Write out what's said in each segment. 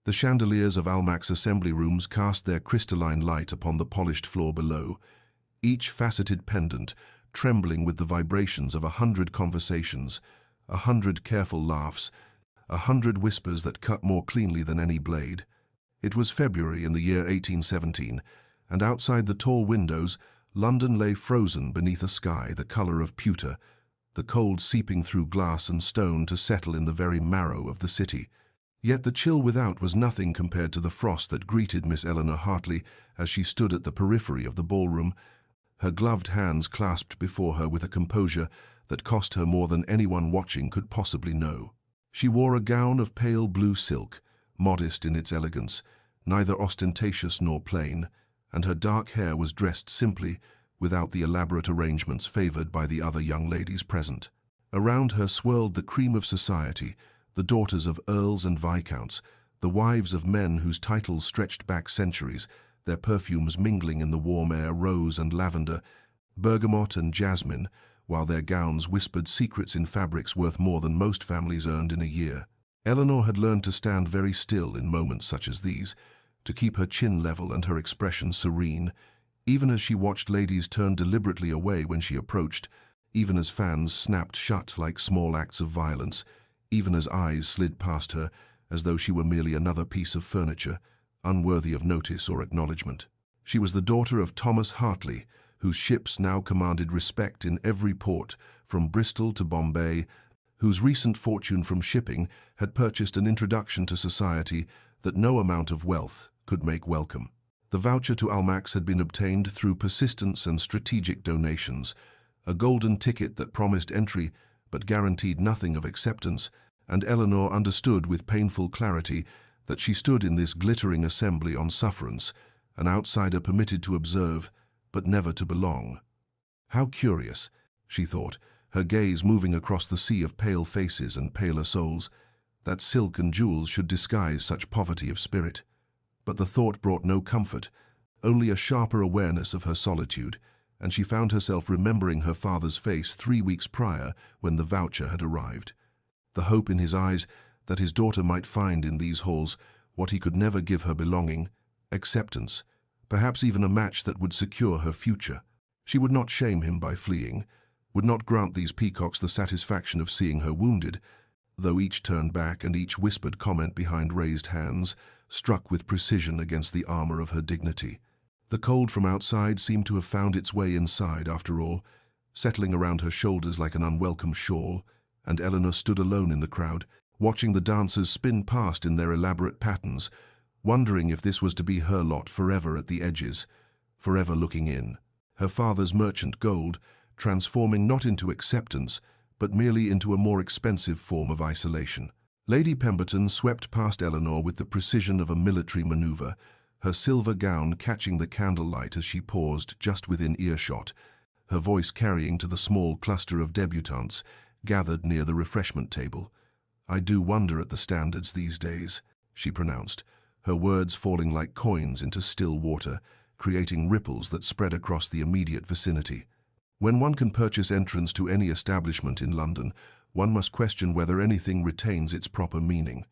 The chandeliers of Almack'S assembly rooms cast their crystalline light upon the polished floor below, each faceted pendant trembling with the vibrations of 100 conversations, 100 careful laughs, 100 whispers that cut more cleanly than any blade. It was February in the year 1817, and outside the tall windows, London lay frozen beneath a sky the colour of pewter, the cold seeping through glass and stone to settle in the very marrow of the city. Yet the chill without was nothing compared to the frost that greeted Miss Eleanor Hartley as she stood at the periphery of the ballroom, her gloved hands clasped before her with a composure that cost her more than anyone watching could possibly know. She wore a gown of pale blue silk, modest in its elegance, neither ostentatious nor plain, and her dark hair was dressed simply, without the elaborate arrangements favoured by the other young ladies present. Around her swirled the cream of society, the daughters of earls and viscounts, the wives of men whose titles stretched back centuries, their perfumes mingling in the warm air rose and lavender, bergamot and jasmine, while their gowns whispered secrets in fabrics worth more than most families earned in a year. Eleanor had learned to stand very still in moments such as these, to keep her chin level and her expression serene, even as she watched ladies turn deliberately away when she approached, even as fans snapped shut like small acts of violence, even as eyes slid past her as though she were merely another piece of furniture, unworthy of notice or acknowledgement. She was the daughter of Thomas Hartley, whose ships now commanded respect in every port, from Bristol to Bombay, whose recent fortune from shipping had purchased an introduction to society that no amount of wealth could make welcome. The voucher to Almack'S had been obtained through persistence and strategic donations, a golden ticket that promised entry but guaranteed nothing of acceptance, and Eleanor understood with painful clarity that she stood in this glittering assembly on sufferance, an outsider permitted to observe, but never to belong. How curious, she thought, her gaze moving across the sea of pale faces and paler souls, that silk and jewels should disguise such poverty of spirit. But the thought brought no comfort, only a sharper awareness of her solitude, and she found herself remembering her father's face 3 weeks prior when the voucher had arrived. The hope in his eyes that his daughter might find in these halls what he could never give her: belonging, acceptance, perhaps even a match that would secure her future. She would not shame him by fleeing, would not grant these peacocks the satisfaction of seeing her wounded, though each turned back and each whispered comment behind raised hands, struck with precision against the armor of her dignity. The cold from outside seemed to have found its way inside after all, settling around her shoulders like an unwelcome shawl, and Eleanor stood alone in the crowd, watching the dancers spin past in their elaborate patterns, wondering if this was to be her lot forever at the edges, forever looking in. Her father's merchant gold, transforming not into acceptance, but merely into a more expensive form of isolation. Lady Pemberton swept past Eleanor with the precision of a military maneuver, her silver gown catching the candlelight as she paused just within earshot, her voice carrying to the small cluster of debutantes gathered near the refreshment table. "I do wonder at the standards these days," she pronounced, her words falling like coins into still water, creating ripples that spread across the immediate vicinity. When one can purchase entrance to any establishment in London, one must question whether anything retains its proper meaning.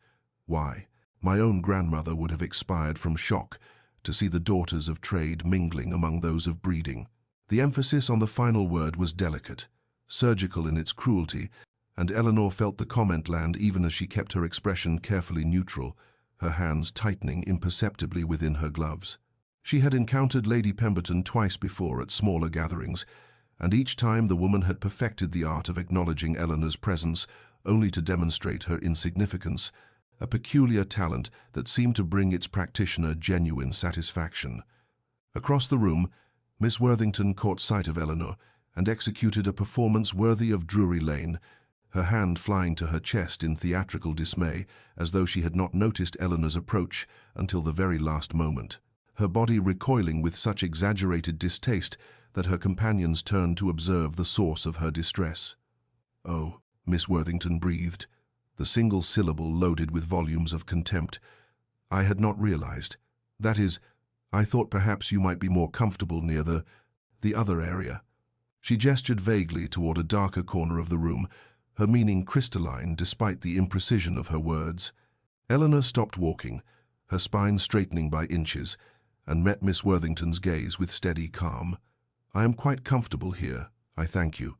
Why, my own grandmother would have expired from shock to see the daughters of trade mingling among those of breeding. The emphasis on the final word was delicate, surgical in its cruelty, and Eleanor felt the comment land even as she kept her expression carefully neutral, her hands tightening imperceptibly within her gloves. She had encountered Lady Pemberton twice before at smaller gatherings, and each time the woman had perfected the art of acknowledging Eleanor's presence only to demonstrate her insignificance, a peculiar talent that seemed to bring its practitioner genuine satisfaction. Across the room, Miss Worthington caught sight of Eleanor and executed a performance worthy of Drury Lane, her hand flying to her chest in theatrical dismay, as though she had not noticed Eleanor's approach until the very last moment, her body recoiling with such exaggerated distaste that her companions turned to observe the source of her distress. "Oh," Miss Worthington breathed, the single syllable loaded with volumes of contempt. "I had not realized. That is, I thought perhaps you might be more comfortable near the other area." She gestured vaguely toward a darker corner of the room, her meaning crystalline despite the imprecision of her words. Eleanor stopped walking, her spine straightening by inches, and met Miss Worthington's gaze with steady calm. "I am quite comfortable here, I thank you,"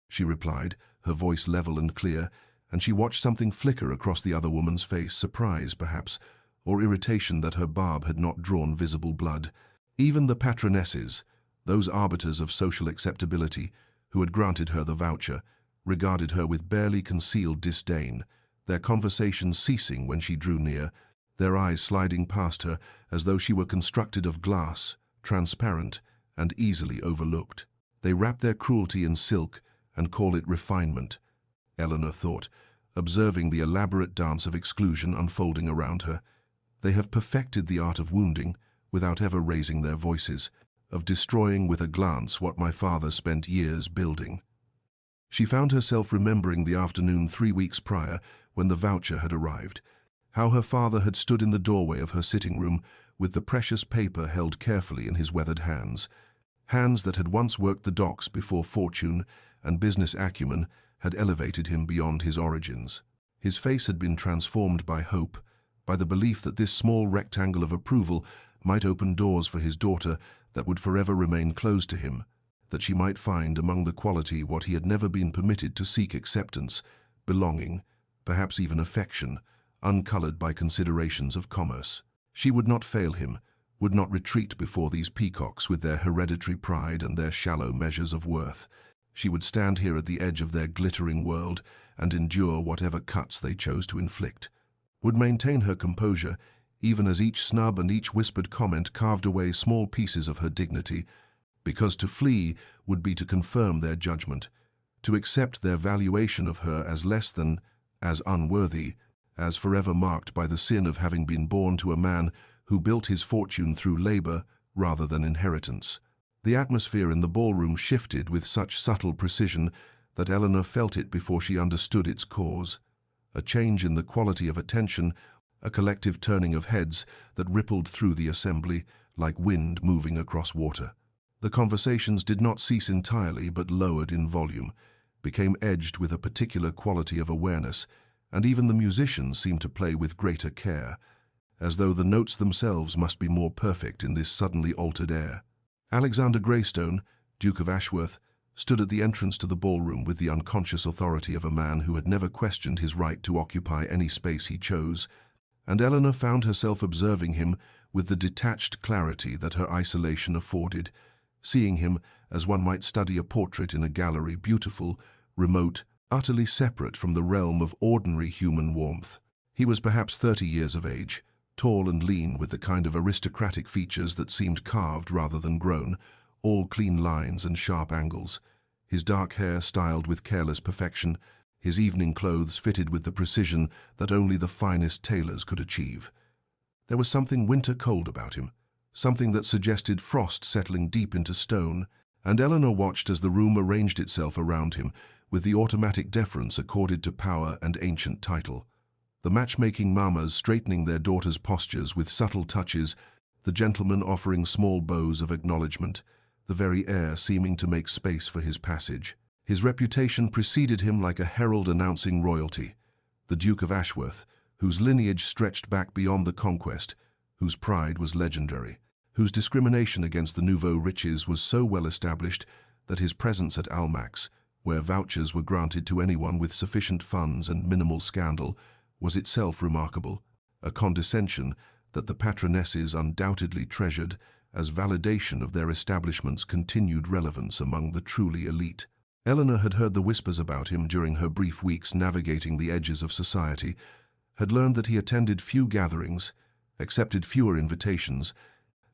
she replied, her voice level and clear, and she watched something flicker across the other woman's face, surprise, perhaps, or irritation that her barb had not drawn visible blood. Even the patronesses, those arbiters of social acceptability, who had granted her the voucher, regarded her with barely concealed disdain, their conversations ceasing when she drew near, their eyes sliding past her as though she were constructed of glass, transparent, and easily overlooked. They wrap their cruelty in silk and call it refinement, Eleanor thought, observing the elaborate dance of exclusion unfolding around her. They have perfected the art of wounding without ever raising their voices, of destroying with a glance what my father spent years building. She found herself remembering the afternoon 3 weeks prior when the voucher had arrived, how her father had stood in the doorway of her sitting room with the precious paper held carefully in his weathered hands, hands that had once worked the docks before fortune and business acumen had elevated him beyond his origins. His face had been transformed by hope, by the belief that this small rectangle of approval might open doors for his daughter that would forever remain closed to him, that she might find among the quality what he had never been permitted to seek: acceptance, belonging, perhaps even affection, uncolored by considerations of commerce. She would not fail him, would not retreat before these peacocks with their hereditary pride and their shallow measures of worth. She would stand here at the edge of their glittering world and endure whatever cuts they chose to inflict, would maintain her composure even as each snub and each whispered comment carved away small pieces of her dignity, because to flee would be to confirm their judgment, to accept their valuation of her as less than, as unworthy, as forever marked by the sin of having been born to a man who built his fortune through labor rather than inheritance. The atmosphere in the ballroom shifted with such subtle precision that Eleanor felt it before she understood its cause. A change in the quality of attention, a collective turning of heads that rippled through the assembly like wind moving across water. The conversations did not cease entirely but lowered in volume, became edged with a particular quality of awareness, and even the musicians seemed to play with greater care, as though the notes themselves must be more perfect in this suddenly altered air. Alexander Greystone, Duke of Ashworth, stood at the entrance to the ballroom with the unconscious authority of a man who had never questioned his right to occupy any space he chose, and Eleanor found herself observing him with the detached clarity that her isolation afforded, seeing him as one might study a portrait in a gallery, beautiful, remote, utterly separate from the realm of ordinary human warmth. He was perhaps 30 years of age, tall and lean with the kind of aristocratic features that seemed carved rather than grown, all clean lines and sharp angles, his dark hair styled with careless perfection, his evening clothes fitted with the precision that only the finest tailors could achieve. There was something winter-cold about him, something that suggested frost settling deep into stone, and Eleanor watched as the room arranged itself around him with the automatic deference accorded to power and ancient title. The matchmaking mammas straightening their daughters' postures with subtle touches, the gentlemen offering small bows of acknowledgement, the very air seeming to make space for his passage. His reputation preceded him like a herald announcing royalty. The Duke of Ashworth, whose lineage stretched back beyond the conquest, whose pride was legendary, whose discrimination against the nouveau riches was so well established that his presence at Almack'S, where vouchers were granted to anyone with sufficient funds and minimal scandal, was itself remarkable, a condescension that the patronesses undoubtedly treasured as validation of their establishment's continued relevance among the truly elite. Eleanor had heard the whispers about him during her brief weeks navigating the edges of society, had learned that he attended few gatherings, accepted fewer invitations,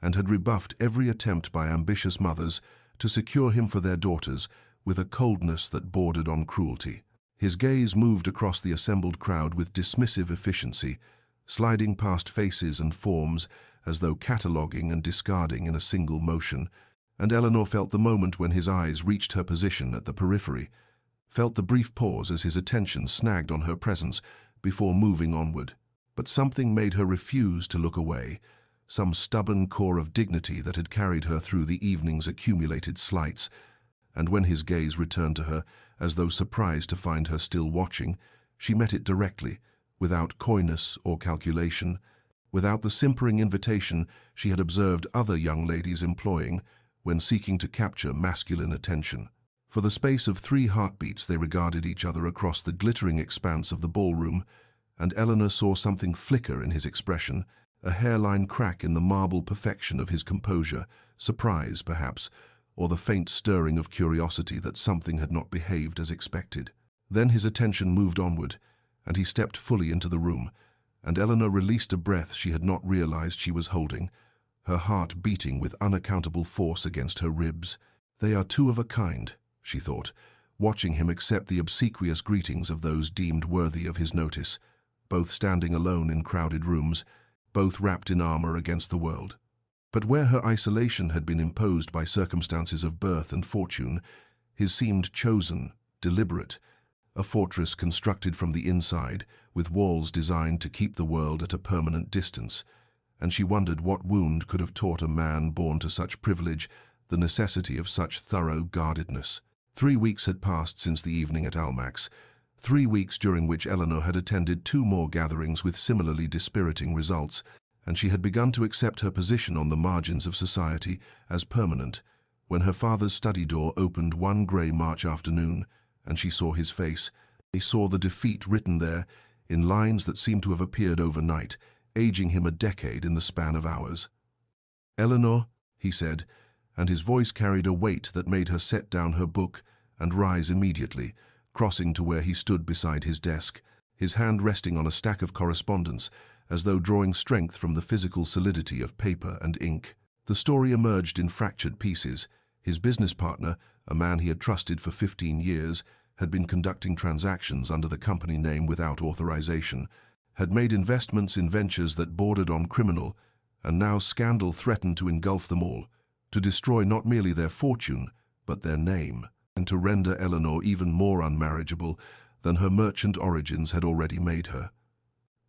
and had rebuffed every attempt by ambitious mothers to secure him for their daughters with a coldness that bordered on cruelty. His gaze moved across the assembled crowd with dismissive efficiency, sliding past faces and forms as though cataloguing and discarding in a single motion, and Eleanor felt the moment when his eyes reached her position at the periphery, felt the brief pause as his attention snagged on her presence before moving onward. But something made her refuse to look away, some stubborn core of dignity that had carried her through the evening's accumulated slights, and when his gaze returned to her, as though surprised to find her still watching, she met it directly, without coyness or calculation, without the simpering invitation she had observed other young ladies employing when seeking to capture masculine attention. For the space of 3 heartbeats they regarded each other across the glittering expanse of the ballroom, and Eleanor saw something flicker in his expression, a hairline crack in the marble perfection of his composure, surprise, perhaps, or the faint stirring of curiosity that something had not behaved as expected. Then his attention moved onward, and he stepped fully into the room, and Eleanor released a breath she had not realized she was holding, her heart beating with unaccountable force against her ribs. They are 2 of a kind, she thought, watching him accept the obsequious greetings of those deemed worthy of his notice, both standing alone in crowded rooms, both wrapped in armor against the world. But where her isolation had been imposed by circumstances of birth and fortune, his seemed chosen, deliberate, a fortress constructed from the inside, with walls designed to keep the world at a permanent distance, and she wondered what wound could have taught a man born to such privilege the necessity of such thorough guardedness. 3 weeks had passed since the evening at Almack'S, 3 weeks during which Eleanor had attended 2 more gatherings with similarly dispiriting results, and she had begun to accept her position on the margins of society as permanent, when her father's study door opened one grey March afternoon, and she saw his face. They saw the defeat written there, in lines that seemed to have appeared overnight, aging him a decade in the span of hours. "Eleanor," he said, and his voice carried a weight that made her set down her book and rise immediately, crossing to where he stood beside his desk, his hand resting on a stack of correspondence, as though drawing strength from the physical solidity of paper and ink. The story emerged in fractured pieces. His business partner, a man he had trusted for 15 years, had been conducting transactions under the company name without authorization, had made investments in ventures that bordered on criminal, and now scandal threatened to engulf them all, to destroy not merely their fortune, but their name, and to render Eleanor even more unmarriageable than her merchant origins had already made her.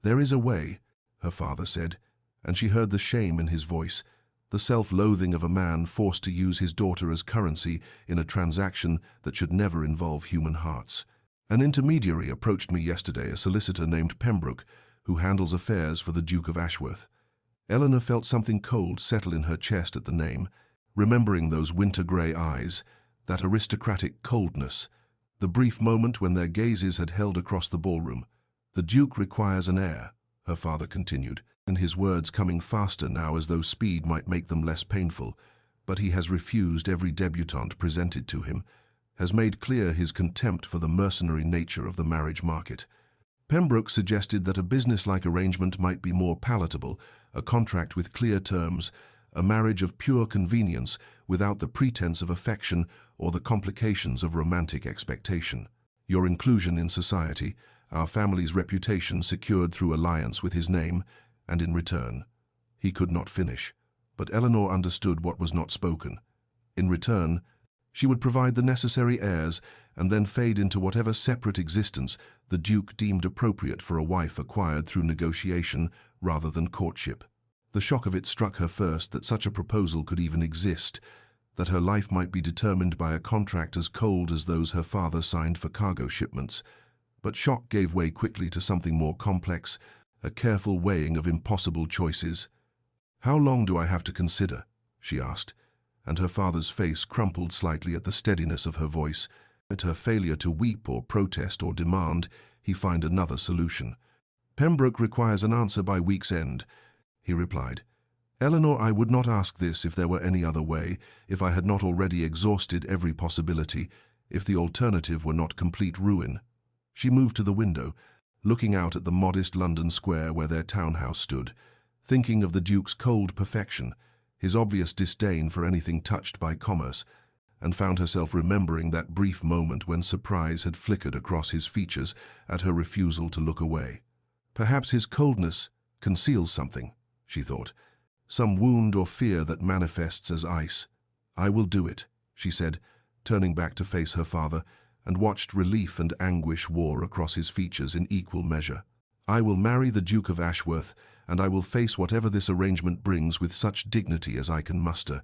"There is a way," her father said, and she heard the shame in his voice, the self-loathing of a man forced to use his daughter as currency in a transaction that should never involve human hearts. "An intermediary approached me yesterday, a solicitor named Pembroke, who handles affairs for the Duke of Ashworth." Eleanor felt something cold settle in her chest at the name, remembering those winter-grey eyes, that aristocratic coldness, the brief moment when their gazes had held across the ballroom. "The Duke requires an heir," her father continued, and his words coming faster now as though speed might make them less painful, "but he has refused every debutante presented to him, has made clear his contempt for the mercenary nature of the marriage market." Pembroke suggested that a business-like arrangement might be more palatable, a contract with clear terms, a marriage of pure convenience without the pretense of affection or the complications of romantic expectation. "Your inclusion in society, our family's reputation secured through alliance with his name, and in return—" He could not finish, but Eleanor understood what was not spoken. In return, she would provide the necessary heirs and then fade into whatever separate existence the Duke deemed appropriate for a wife acquired through negotiation rather than courtship. The shock of it struck her first that such a proposal could even exist, that her life might be determined by a contract as cold as those her father signed for cargo shipments. But shock gave way quickly to something more complex, a careful weighing of impossible choices. "How long do I have to consider?" she asked, and her father's face crumpled slightly at the steadiness of her voice. At her failure to weep or protest or demand, he found another solution. "Pembroke requires an answer by week's end," he replied. "Eleanor, I would not ask this if there were any other way, if I had not already exhausted every possibility, if the alternative were not complete ruin." She moved to the window, looking out at the modest London square where their townhouse stood, thinking of the Duke's cold perfection, his obvious disdain for anything touched by commerce, and found herself remembering that brief moment when surprise had flickered across his features at her refusal to look away. Perhaps his coldness conceals something, she thought, some wound or fear that manifests as ice. "I will do it," she said, turning back to face her father, and watched relief and anguish war across his features in equal measure. "I will marry the Duke of Ashworth, and I will face whatever this arrangement brings with such dignity as I can muster,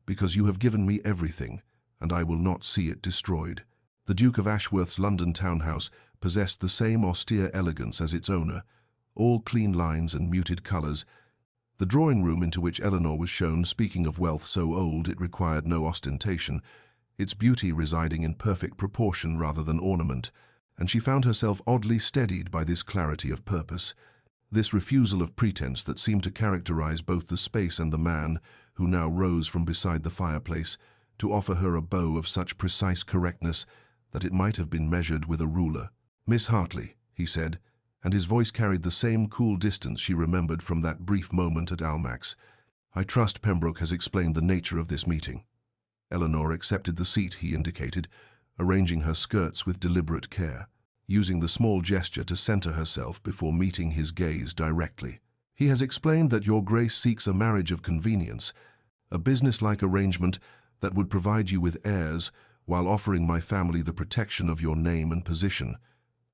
because you have given me everything, and I will not see it destroyed." The Duke of Ashworth's London townhouse possessed the same austere elegance as its owner, all clean lines and muted colours, The drawing room into which Eleanor was shown, speaking of wealth so old it required no ostentation, its beauty residing in perfect proportion rather than ornament, and she found herself oddly steadied by this clarity of purpose, this refusal of pretense that seemed to characterize both the space and the man, who now rose from beside the fireplace, to offer her a bow of such precise correctness that it might have been measured with a ruler. "Miss Hartley," he said, and his voice carried the same cool distance she remembered from that brief moment at Almack'S. "I trust Pembroke has explained the nature of this meeting." Eleanor accepted the seat he indicated, arranging her skirts with deliberate care, using the small gesture to center herself before meeting his gaze directly. "He has explained that your Grace seeks a marriage of convenience, a business-like arrangement that would provide you with heirs while offering my family the protection of your name and position."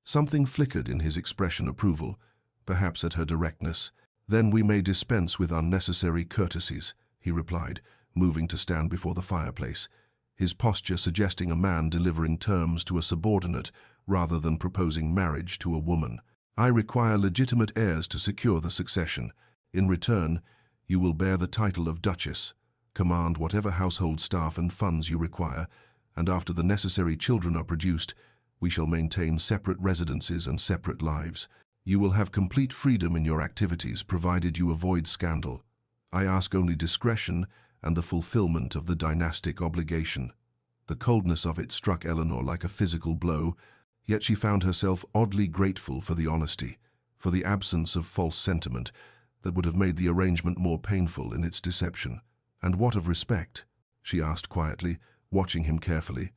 Something flickered in his expression approval, perhaps at her directness. "Then we may dispense with unnecessary courtesies," he replied, moving to stand before the fireplace, his posture suggesting a man delivering terms to a subordinate rather than proposing marriage to a woman. "I require legitimate heirs to secure the succession. In return, you will bear the title of Duchess, command whatever household staff and funds you require, and after the necessary children are produced, we shall maintain separate residences and separate lives. You will have complete freedom in your activities provided you avoid scandal. I ask only discretion and the fulfillment of the dynastic obligation." The coldness of it struck Eleanor like a physical blow, yet she found herself oddly grateful for the honesty, for the absence of false sentiment that would have made the arrangement more painful in its deception. "And what of respect?" she asked quietly, watching him carefully.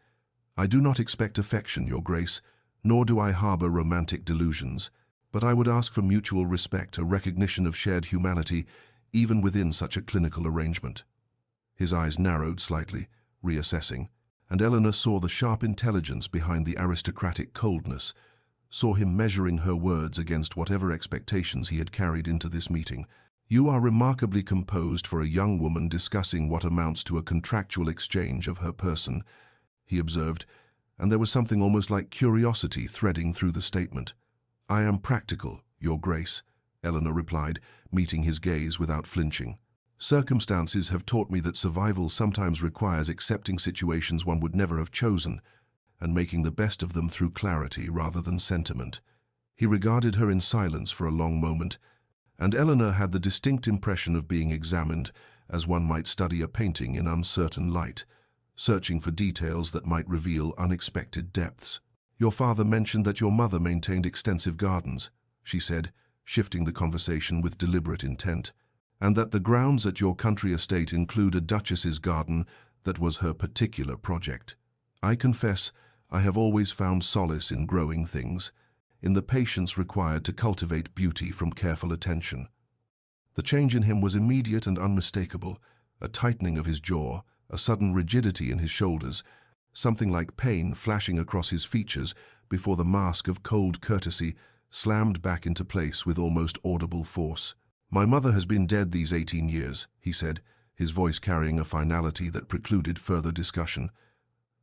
"I do not expect affection, Your Grace, nor do I harbor romantic delusions, but I would ask for mutual respect, a recognition of shared humanity, even within such a clinical arrangement." His eyes narrowed slightly, reassessing, and Eleanor saw the sharp intelligence behind the aristocratic coldness, saw him measuring her words against whatever expectations he had carried into this meeting. "You are remarkably composed for a young woman discussing what amounts to a contractual exchange of her person," he observed, and there was something almost like curiosity threading through the statement. "I am practical, Your Grace," Eleanor replied, meeting his gaze without flinching. "Circumstances have taught me that survival sometimes requires accepting situations one would never have chosen, and making the best of them through clarity rather than sentiment." He regarded her in silence for a long moment, and Eleanor had the distinct impression of being examined, as one might study a painting in uncertain light, searching for details that might reveal unexpected depths. "Your father mentioned that your mother maintained extensive gardens," she said, shifting the conversation with deliberate intent, "and that the grounds at your country estate include a duchess's garden that was her particular project. I confess I have always found solace in growing things, in the patience required to cultivate beauty from careful attention." The change in him was immediate and unmistakable, a tightening of his jaw, a sudden rigidity in his shoulders, something like pain flashing across his features before the mask of cold courtesy slammed back into place with almost audible force. "My mother has been dead these 18 years, he said, his voice carrying a finality that precluded further discussion.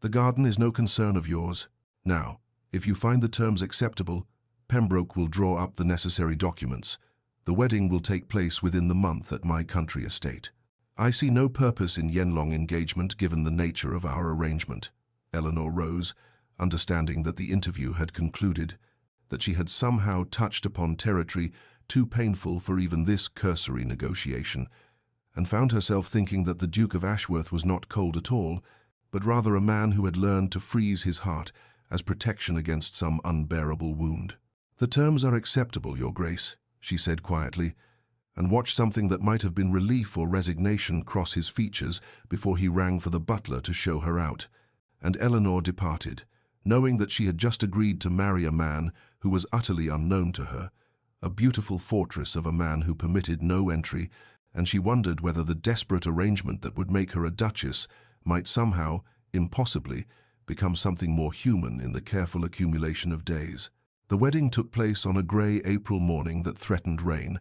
"The garden is no concern of yours. Now, if you find the terms acceptable, Pembroke will draw up the necessary documents. The wedding will take place within the month at my country estate." "I see no purpose in yen-long engagement given the nature of our arrangement." Eleanor rose, understanding that the interview had concluded, that she had somehow touched upon territory too painful for even this cursory negotiation, and found herself thinking that the Duke of Ashworth was not cold at all, but rather a man who had learned to freeze his heart as protection against some unbearable wound. "The terms are acceptable, Your Grace," she said quietly, and watched something that might have been relief or resignation cross his features before he rang for the butler to show her out, and Eleanor departed, knowing that she had just agreed to marry a man who was utterly unknown to her, a beautiful fortress of a man who permitted no entry, and she wondered whether the desperate arrangement that would make her a duchess might somehow, impossibly, become something more human in the careful accumulation of days. The wedding took place on a grey April morning that threatened rain,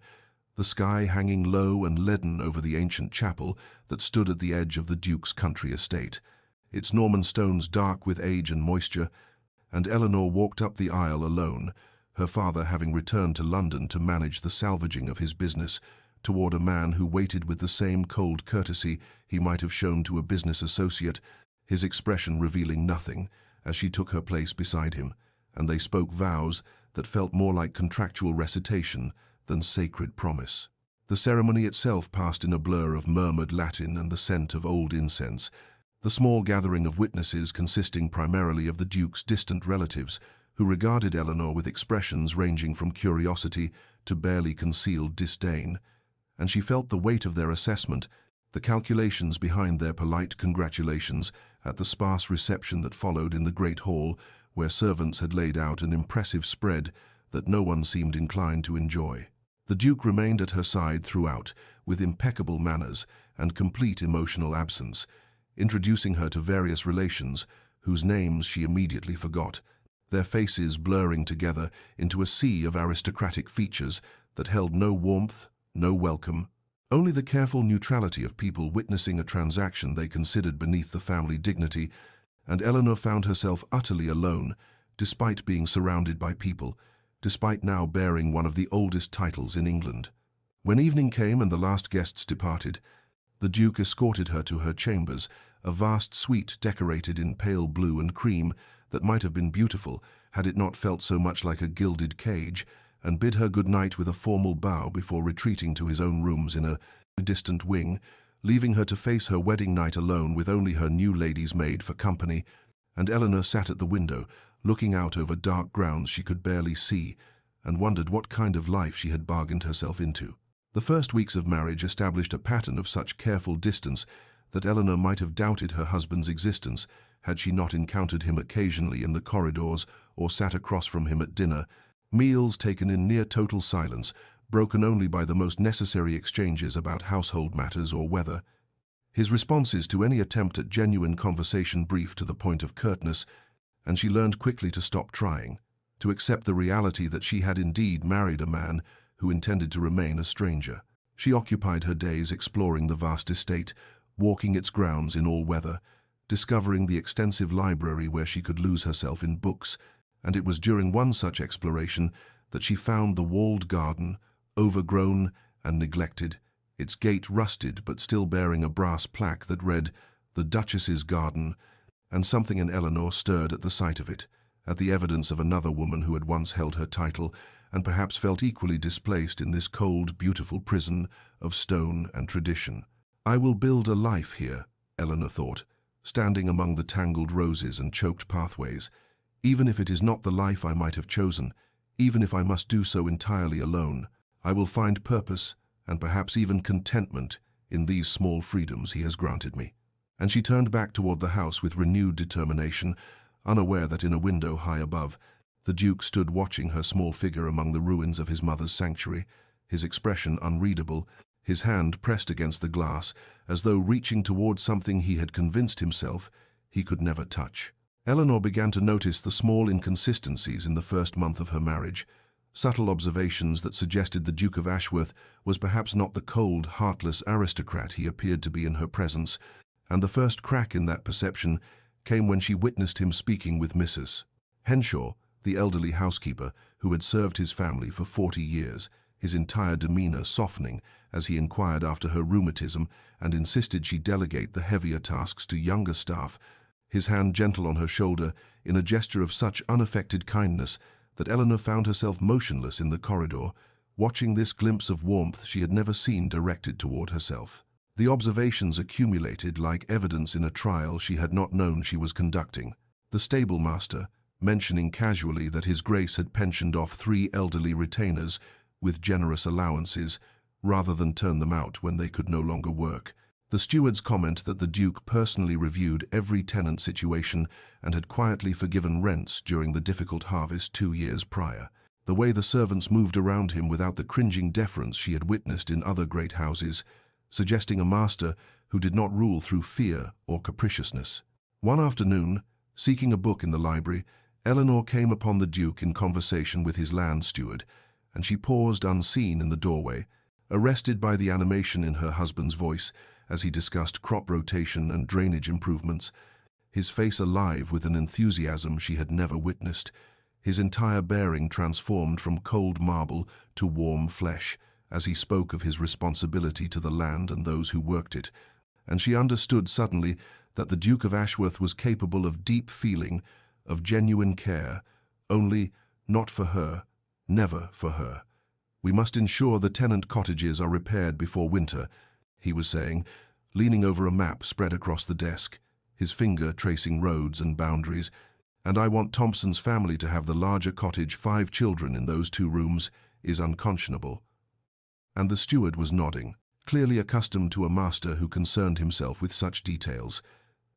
the sky hanging low and leaden over the ancient chapel that stood at the edge of the Duke's country estate, its Norman stones dark with age and moisture, and Eleanor walked up the aisle alone, her father having returned to London to manage the salvaging of his business, toward a man who waited with the same cold courtesy he might have shown to a business associate, his expression revealing nothing, as she took her place beside him, and they spoke vows that felt more like contractual recitation than sacred promise. The ceremony itself passed in a blur of murmured Latin and the scent of old incense, the small gathering of witnesses consisting primarily of the Duke's distant relatives, who regarded Eleanor with expressions ranging from curiosity to barely concealed disdain, and she felt the weight of their assessment, the calculations behind their polite congratulations at the sparse reception that followed in the great hall, where servants had laid out an impressive spread that no one seemed inclined to enjoy. The Duke remained at her side throughout, with impeccable manners and complete emotional absence, introducing her to various relations whose names she immediately forgot, their faces blurring together into a sea of aristocratic features that held no warmth, no welcome, only the careful neutrality of people witnessing a transaction they considered beneath the family dignity, and Eleanor found herself utterly alone, despite being surrounded by people, despite now bearing one of the oldest titles in England. When evening came and the last guests departed, the Duke escorted her to her chambers, a vast suite decorated in pale blue and cream that might have been beautiful had it not felt so much like a gilded cage, and bid her good night with a formal bow before retreating to his own rooms in a distant wing, leaving her to face her wedding night alone with only her new lady's maid for company, and Eleanor sat at the window, looking out over dark grounds she could barely see, and wondered what kind of life she had bargained herself into. The first weeks of marriage established a pattern of such careful distance that Eleanor might have doubted her husband's existence had she not encountered him occasionally in the corridors or sat across from him at dinner, meals taken in near total silence, broken only by the most necessary exchanges about household matters or weather. His responses to any attempt at genuine conversation brief to the point of curtness, and she learned quickly to stop trying, to accept the reality that she had indeed married a man who intended to remain a stranger. She occupied her days exploring the vast estate, walking its grounds in all weather, discovering the extensive library where she could lose herself in books, and it was during one such exploration that she found the walled garden, overgrown and neglected, its gate rusted but still bearing a brass plaque that read, "The Duchess's Garden," and something in Eleanor stirred at the sight of it, at the evidence of another woman who had once held her title, and perhaps felt equally displaced in this cold, beautiful prison of stone and tradition. "I will build a life here," Eleanor thought, standing among the tangled roses and choked pathways, "even if it is not the life I might have chosen, even if I must do so entirely alone. I will find purpose and perhaps even contentment in these small freedoms he has granted me." And she turned back toward the house with renewed determination, unaware that in a window high above, the Duke stood watching her small figure among the ruins of his mother's sanctuary, his expression unreadable, his hand pressed against the glass, as though reaching toward something he had convinced himself he could never touch. Eleanor began to notice the small inconsistencies in the first month of her marriage, subtle observations that suggested the Duke of Ashworth was perhaps not the cold, heartless aristocrat he appeared to be in her presence, and the first crack in that perception came when she witnessed him speaking with Mrs. Henshaw, the elderly housekeeper who had served his family for 40 years, his entire demeanor softening as he inquired after her rheumatism and insisted she delegate the heavier tasks to younger staff, his hand gentle on her shoulder in a gesture of such unaffected kindness that Eleanor found herself motionless in the corridor, watching this glimpse of warmth she had never seen directed toward herself. The observations accumulated like evidence in a trial she had not known she was conducting. The stable master, mentioning casually that His Grace had pensioned off 3 elderly retainers with generous allowances, rather than turn them out when they could no longer work. The steward's comment that the Duke personally reviewed every tenant situation and had quietly forgiven rents during the difficult harvest 2 years prior. The way the servants moved around him without the cringing deference she had witnessed in other great houses, suggesting a master who did not rule through fear or capriciousness. One afternoon, seeking a book in the library, Eleanor came upon the Duke in conversation with his land steward, and she paused unseen in the doorway, arrested by the animation in her husband's voice as he discussed crop rotation and drainage improvements, his face alive with an enthusiasm she had never witnessed, his entire bearing transformed from cold marble to warm flesh, as he spoke of his responsibility to the land and those who worked it, and she understood suddenly that the Duke of Ashworth was capable of deep feeling, of genuine care, only not for her, never for her. "We must ensure the tenant cottages are repaired before winter," he was saying, leaning over a map spread across the desk, his finger tracing roads and boundaries. "And I want Thompson's family to have the larger cottage. 5 children in those 2 rooms is unconscionable." And the steward was nodding, clearly accustomed to a master who concerned himself with such details.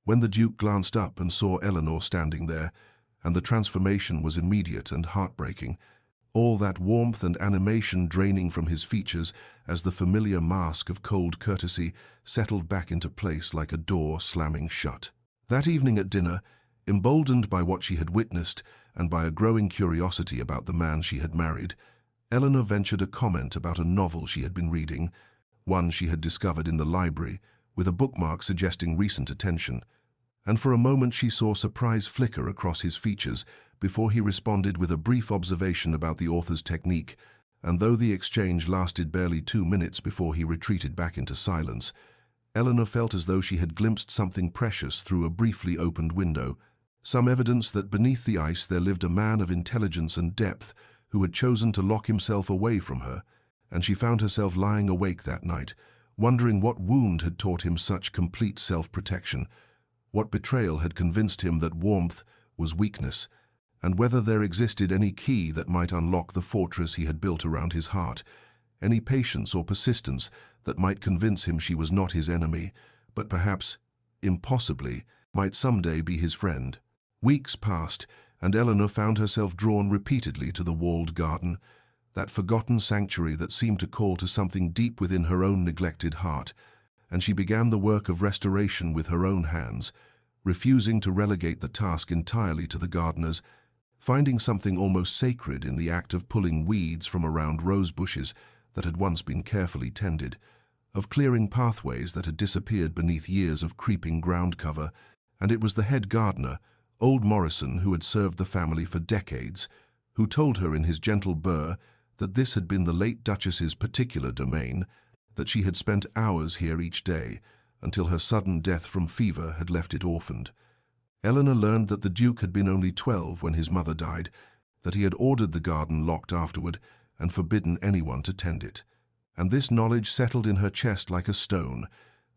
When the Duke glanced up and saw Eleanor standing there, and the transformation was immediate and heartbreaking, all that warmth and animation draining from his features as the familiar mask of cold courtesy settled back into place like a door slamming shut. That evening at dinner, emboldened by what she had witnessed and by a growing curiosity about the man she had married, Eleanor ventured a comment about a novel she had been reading, one she had discovered in the library, with a bookmark suggesting recent attention. And for a moment she saw surprise flicker across his features before he responded with a brief observation about the author's technique, and though the exchange lasted barely 2 minutes before he retreated back into silence, Eleanor felt as though she had glimpsed something precious through a briefly opened window, some evidence that beneath the ice there lived a man of intelligence and depth who had chosen to lock himself away from her, and she found herself lying awake that night, wondering what wound had taught him such complete self-protection, what betrayal had convinced him that warmth was weakness, and whether there existed any key that might unlock the fortress he had built around his heart, any patience or persistence that might convince him she was not his enemy, but perhaps, impossibly, might someday be his friend. Weeks passed, and Eleanor found herself drawn repeatedly to the walled garden, that forgotten sanctuary that seemed to call to something deep within her own neglected heart, and she began the work of restoration with her own hands, refusing to relegate the task entirely to the gardeners, finding something almost sacred in the act of pulling weeds from around rose bushes that had once been carefully tended, of clearing pathways that had disappeared beneath years of creeping ground cover. And it was the head gardener, old Morrison, who had served the family for decades, who told her in his gentle burr that this had been the late Duchess's particular domain, that she had spent hours here each day, until her sudden death from fever had left it orphaned. Eleanor learned that the Duke had been only 12 when his mother died, that he had ordered the garden locked afterward and forbidden anyone to tend it. And this knowledge settled in her chest like a stone,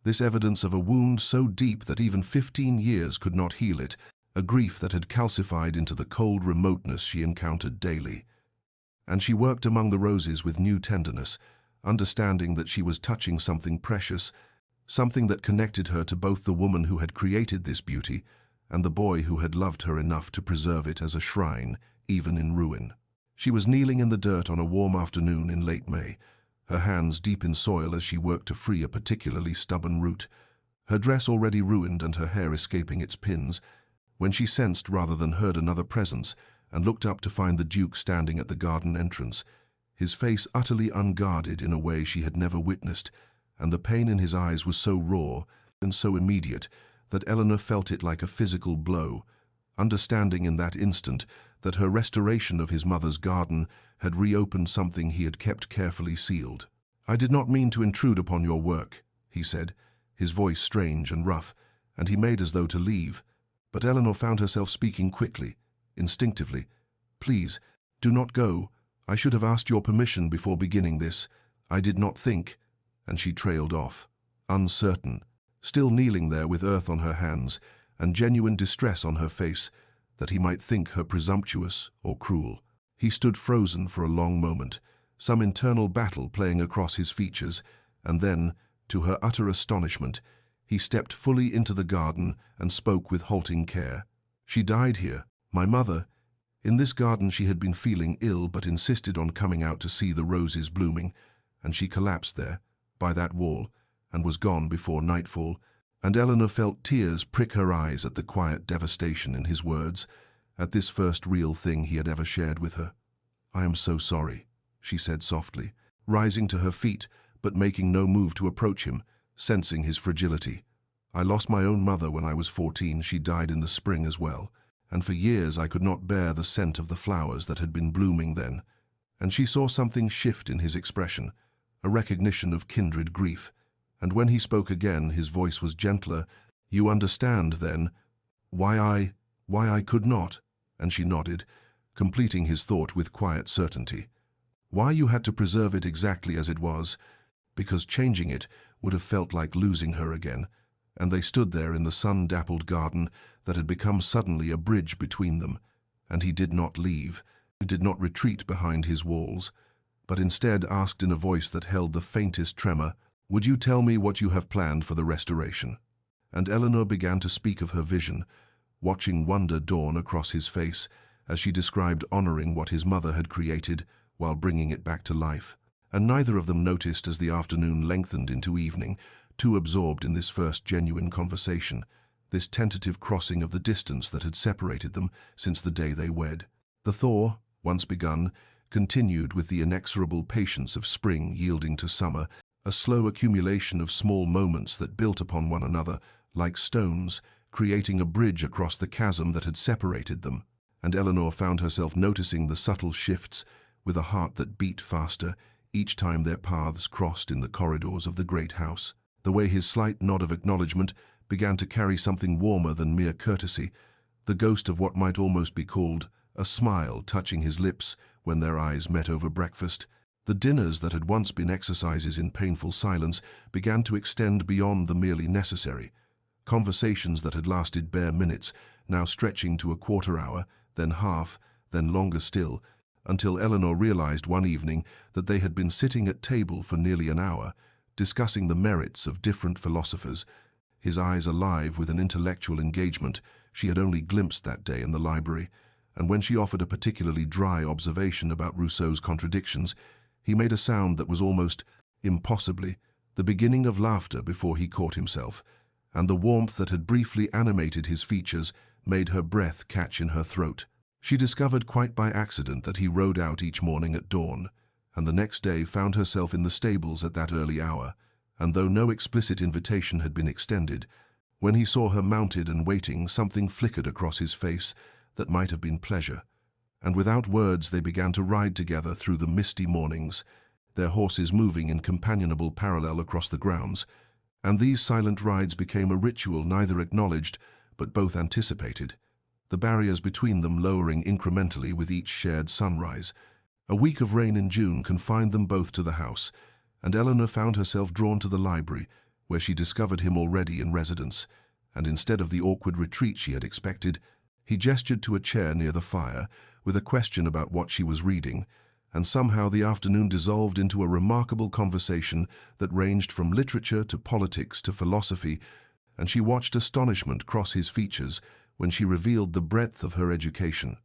this evidence of a wound so deep that even 15 years could not heal it, a grief that had calcified into the cold remoteness she encountered daily. And she worked among the roses with new tenderness, understanding that she was touching something precious, something that connected her to both the woman who had created this beauty and the boy who had loved her enough to preserve it as a shrine, even in ruin. She was kneeling in the dirt on a warm afternoon in late May, her hands deep in soil as she worked to free a particularly stubborn root, her dress already ruined and her hair escaping its pins, when she sensed rather than heard another presence and looked up to find the Duke standing at the garden entrance, his face utterly unguarded in a way she had never witnessed, and the pain in his eyes was so raw and so immediate that Eleanor felt it like a physical blow, understanding in that instant that her restoration of his mother's garden had reopened something he had kept carefully sealed. "I did not mean to intrude upon your work," he said, his voice strange and rough, and he made as though to leave. But Eleanor found herself speaking quickly, instinctively. "Please, do not go. I should have asked your permission before beginning this. I did not think," and she trailed off, uncertain, still kneeling there with earth on her hands and genuine distress on her face, that he might think her presumptuous or cruel. He stood frozen for a long moment, some internal battle playing across his features, and then, to her utter astonishment, he stepped fully into the garden and spoke with halting care. "She died here, my mother. In this garden she had been feeling ill but insisted on coming out to see the roses blooming, and she collapsed there, by that wall, and was gone before nightfall," and Eleanor felt tears prick her eyes at the quiet devastation in his words, at this first real thing he had ever shared with her. "I am so sorry," she said softly, rising to her feet but making no move to approach him, sensing his fragility. "I lost my own mother when I was 14. She died in the spring as well, and for years I could not bear the scent of the flowers that had been blooming then." And she saw something shift in his expression, a recognition of kindred grief. And when he spoke again, his voice was gentler. "You understand, then, why I could not?" And she nodded, completing his thought with quiet certainty. "Why you had to preserve it exactly as it was, because changing it would have felt like losing her again." And they stood there in the sun-dappled garden that had become suddenly a bridge between them, and he did not leave. He did not retreat behind his walls, but instead asked in a voice that held the faintest tremor, "Would you tell me what you have planned for the restoration?" And Eleanor began to speak of her vision, watching wonder dawn across his face as she described honoring what his mother had created while bringing it back to life. And neither of them noticed as the afternoon lengthened into evening, too absorbed in this first genuine conversation, this tentative crossing of the distance that had separated them since the day they wed. The thaw, once begun, continued with the inexorable patience of spring yielding to summer, a slow accumulation of small moments that built upon one another, like stones, creating a bridge across the chasm that had separated them. And Eleanor found herself noticing the subtle shifts with a heart that beat faster each time their paths crossed in the corridors of the great house. The way his slight nod of acknowledgement began to carry something warmer than mere courtesy, the ghost of what might almost be called a smile touching his lips when their eyes met over breakfast. The dinners that had once been exercises in painful silence began to extend beyond the merely necessary. Conversations that had lasted bare minutes, now stretching to a quarter hour, then half, then longer still, until Eleanor realized one evening that they had been sitting at table for nearly an hour, discussing the merits of different philosophers, his eyes alive with an intellectual engagement she had only glimpsed that day in the library. And when she offered a particularly dry observation about Rousseau's contradictions, he made a sound that was almost impossibly the beginning of laughter before he caught himself, and the warmth that had briefly animated his features made her breath catch in her throat. She discovered quite by accident that he rode out each morning at dawn, and the next day found herself in the stables at that early hour, and though no explicit invitation had been extended, when he saw her mounted and waiting, something flickered across his face that might have been pleasure, and without words they began to ride together through the misty mornings, their horses moving in companionable parallel across the grounds, and these silent rides became a ritual neither acknowledged but both anticipated, the barriers between them lowering incrementally with each shared sunrise. A week of rain in June confined them both to the house, and Eleanor found herself drawn to the library, where she discovered him already in residence, and instead of the awkward retreat she had expected, he gestured to a chair near the fire with a question about what she was reading, and somehow the afternoon dissolved into a remarkable conversation that ranged from literature to politics to philosophy, and she watched astonishment cross his features when she revealed the breadth of her education.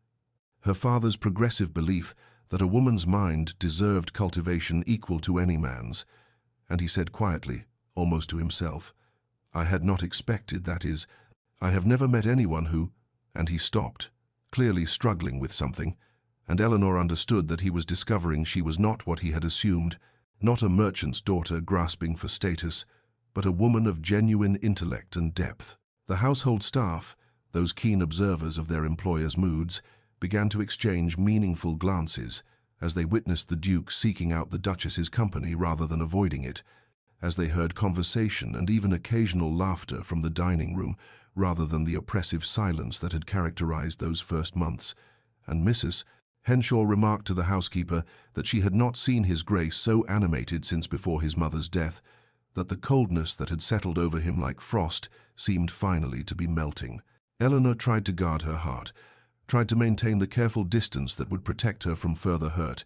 Her father's progressive belief that a woman's mind deserved cultivation equal to any man's, and he said quietly, almost to himself, "I had not expected, that is, I have never met anyone who—" and he stopped, clearly struggling with something, and Eleanor understood that he was discovering she was not what he had assumed, not a merchant's daughter grasping for status, but a woman of genuine intellect and depth. The household staff, those keen observers of their employers' moods, began to exchange meaningful glances as they witnessed the Duke seeking out the Duchess's company rather than avoiding it, as they heard conversation and even occasional laughter from the dining room rather than the oppressive silence that had characterized those first months, and Mrs. Henshaw remarked to the housekeeper that she had not seen His Grace so animated since before his mother's death, that the coldness that had settled over him like frost seemed finally to be melting. Eleanor tried to guard her heart, tried to maintain the careful distance that would protect her from further hurt,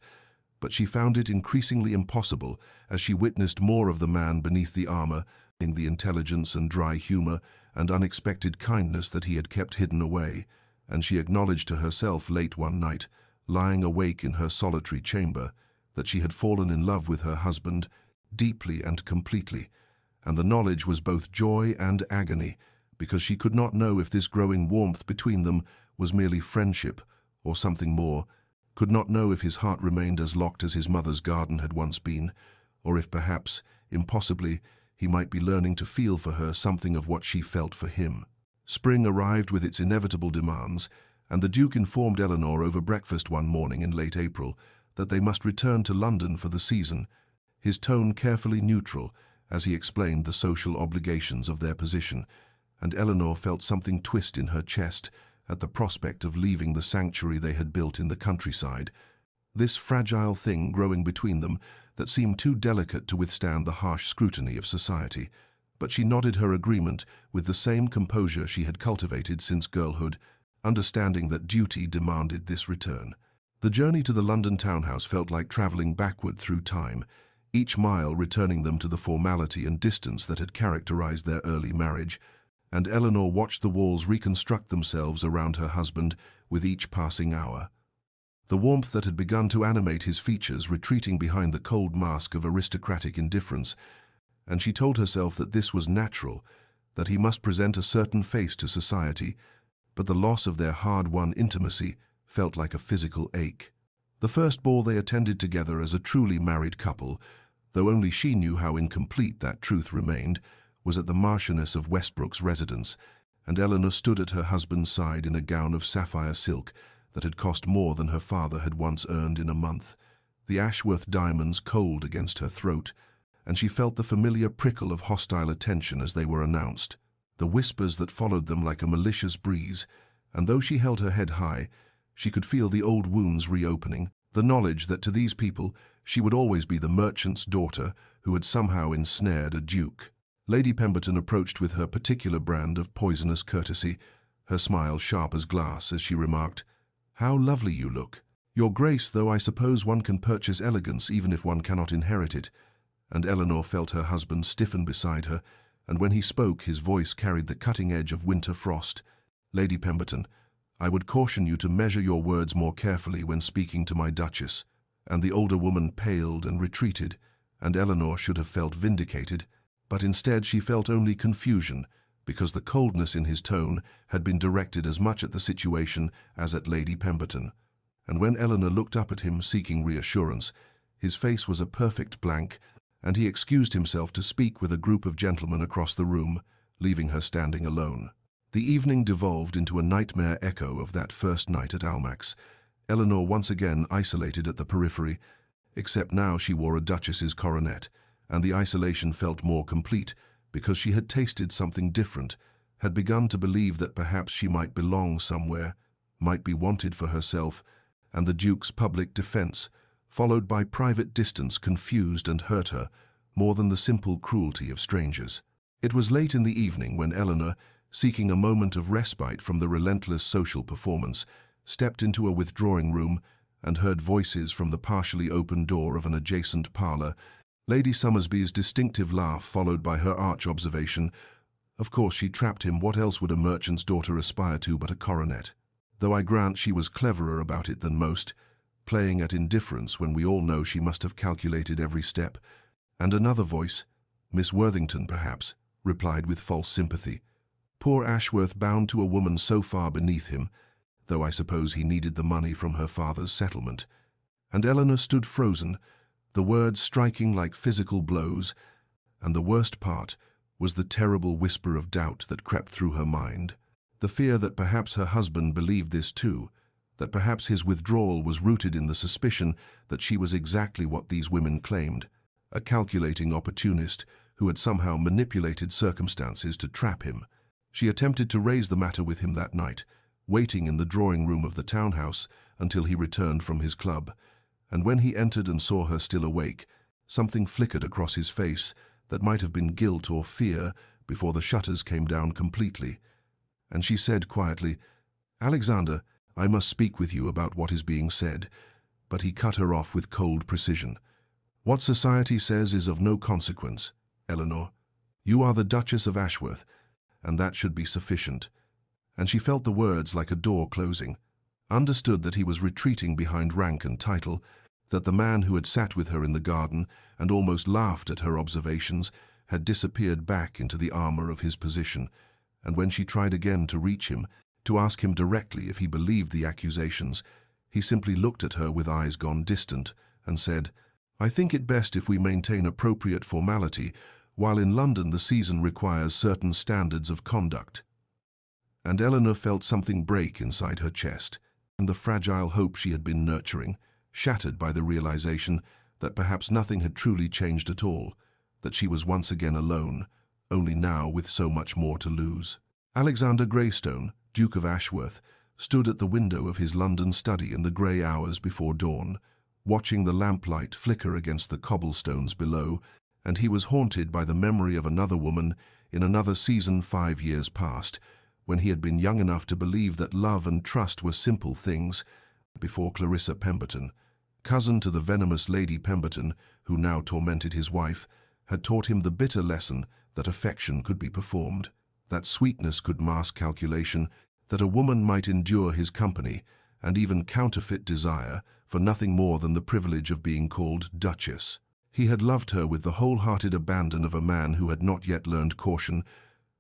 but she found it increasingly impossible as she witnessed more of the man beneath the armor, in the intelligence and dry humor and unexpected kindness that he had kept hidden away, and she acknowledged to herself late one night, lying awake in her solitary chamber, that she had fallen in love with her husband deeply and completely, and the knowledge was both joy and agony, because she could not know if this growing warmth between them was merely friendship or something more, could not know if his heart remained as locked as his mother's garden had once been, or if perhaps, impossibly, he might be learning to feel for her something of what she felt for him. Spring arrived with its inevitable demands, and the Duke informed Eleanor over breakfast one morning in late April that they must return to London for the season, his tone carefully neutral as he explained the social obligations of their position, and Eleanor felt something twist in her chest at the prospect of leaving the sanctuary they had built in the countryside, this fragile thing growing between them that seemed too delicate to withstand the harsh scrutiny of society. But she nodded her agreement with the same composure she had cultivated since girlhood, understanding that duty demanded this return. The journey to the London townhouse felt like traveling backward through time, each mile returning them to the formality and distance that had characterized their early marriage, and Eleanor watched the walls reconstruct themselves around her husband with each passing hour. The warmth that had begun to animate his features retreating behind the cold mask of aristocratic indifference, and she told herself that this was natural, that he must present a certain face to society, but the loss of their hard-won intimacy felt like a physical ache. The first ball they attended together as a truly married couple, though only she knew how incomplete that truth remained, was at the Marchioness of Westbrook's residence, and Eleanor stood at her husband's side in a gown of sapphire silk that had cost more than her father had once earned in a month, the Ashworth diamonds cold against her throat, and she felt the familiar prickle of hostile attention as they were announced, the whispers that followed them like a malicious breeze, and though she held her head high, she could feel the old wounds reopening, the knowledge that to these people she would always be the merchant's daughter who had somehow ensnared a duke. Lady Pemberton approached with her particular brand of poisonous courtesy, her smile sharp as glass as she remarked, "How lovely you look. Your Grace, though I suppose one can purchase elegance even if one cannot inherit it." And Eleanor felt her husband stiffen beside her, and when he spoke his voice carried the cutting edge of winter frost. "Lady Pemberton, I would caution you to measure your words more carefully when speaking to my Duchess." And the older woman paled and retreated, and Eleanor should have felt vindicated, but instead she felt only confusion, because the coldness in his tone had been directed as much at the situation as at Lady Pemberton. And when Eleanor looked up at him seeking reassurance, his face was a perfect blank, and he excused himself to speak with a group of gentlemen across the room, leaving her standing alone. The evening devolved into a nightmare echo of that first night at Almack'S, Eleanor once again isolated at the periphery, except now she wore a duchess's coronet, and the isolation felt more complete because she had tasted something different, had begun to believe that perhaps she might belong somewhere, might be wanted for herself, and the Duke's public defense, followed by private distance, confused and hurt her more than the simple cruelty of strangers. It was late in the evening when Eleanor, seeking a moment of respite from the relentless social performance, stepped into a withdrawing room and heard voices from the partially open door of an adjacent parlour, Lady Summersby's distinctive laugh followed by her arch observation, "Of course she trapped him, what else would a merchant's daughter aspire to but a coronet? Though I grant she was cleverer about it than most, playing at indifference when we all know she must have calculated every step." And another voice, "Miss Worthington, perhaps," replied with false sympathy. Poor Ashworth bound to a woman so far beneath him, though I suppose he needed the money from her father's settlement. And Eleanor stood frozen, the words striking like physical blows, and the worst part was the terrible whisper of doubt that crept through her mind. The fear that perhaps her husband believed this too, that perhaps his withdrawal was rooted in the suspicion that she was exactly what these women claimed, a calculating opportunist who had somehow manipulated circumstances to trap him. She attempted to raise the matter with him that night, waiting in the drawing-room of the townhouse until he returned from his club, and when he entered and saw her still awake, something flickered across his face that might have been guilt or fear before the shutters came down completely, and she said quietly, "Alexander, I must speak with you about what is being said," but he cut her off with cold precision. "What society says is of no consequence, Eleanor. You are the Duchess of Ashworth, and that should be sufficient." And she felt the words like a door closing, understood that he was retreating behind rank and title, that the man who had sat with her in the garden and almost laughed at her observations had disappeared back into the armor of his position, and when she tried again to reach him, to ask him directly if he believed the accusations, he simply looked at her with eyes gone distant and said, "I think it best if we maintain appropriate formality, while in London the season requires certain standards of conduct." And Eleanor felt something break inside her chest, and the fragile hope she had been nurturing, shattered by the realization that perhaps nothing had truly changed at all, that she was once again alone, only now with so much more to lose. Alexander Greystone, Duke of Ashworth, stood at the window of his London study in the grey hours before dawn, watching the lamplight flicker against the cobblestones below, and he was haunted by the memory of another woman in another season 5 years past, when he had been young enough to believe that love and trust were simple things, before Clarissa Pemberton, cousin to the venomous Lady Pemberton, who now tormented his wife, had taught him the bitter lesson that affection could be performed, that sweetness could mask calculation, that a woman might endure his company, and even counterfeit desire, for nothing more than the privilege of being called Duchess. He had loved her with the wholehearted abandon of a man who had not yet learned caution,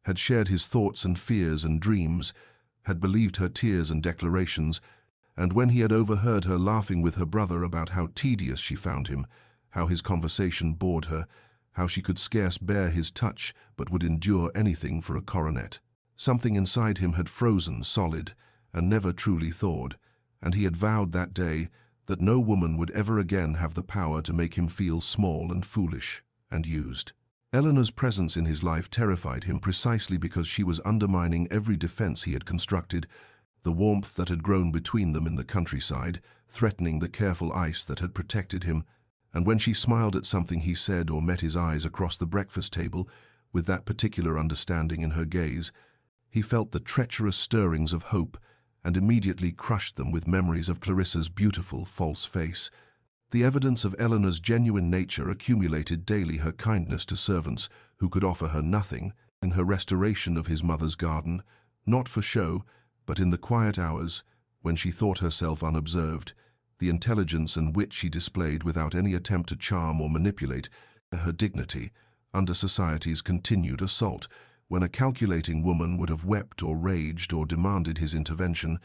had shared his thoughts and fears and dreams, had believed her tears and declarations, and when he had overheard her laughing with her brother about how tedious she found him, how his conversation bored her, how she could scarce bear his touch but would endure anything for a coronet. Something inside him had frozen solid and never truly thawed, and he had vowed that day that no woman would ever again have the power to make him feel small and foolish and used. Eleanor's presence in his life terrified him precisely because she was undermining every defense he had constructed, the warmth that had grown between them in the countryside, threatening the careful ice that had protected him, and when she smiled at something he said or met his eyes across the breakfast table, with that particular understanding in her gaze, he felt the treacherous stirrings of hope and immediately crushed them with memories of Clarissa's beautiful, false face. The evidence of Eleanor's genuine nature accumulated daily: her kindness to servants who could offer her nothing, in her restoration of his mother's garden, not for show, but in the quiet hours when she thought herself unobserved, the intelligence and wit she displayed without any attempt to charm or manipulate, her dignity under society's continued assault, when a calculating woman would have wept or raged or demanded his intervention,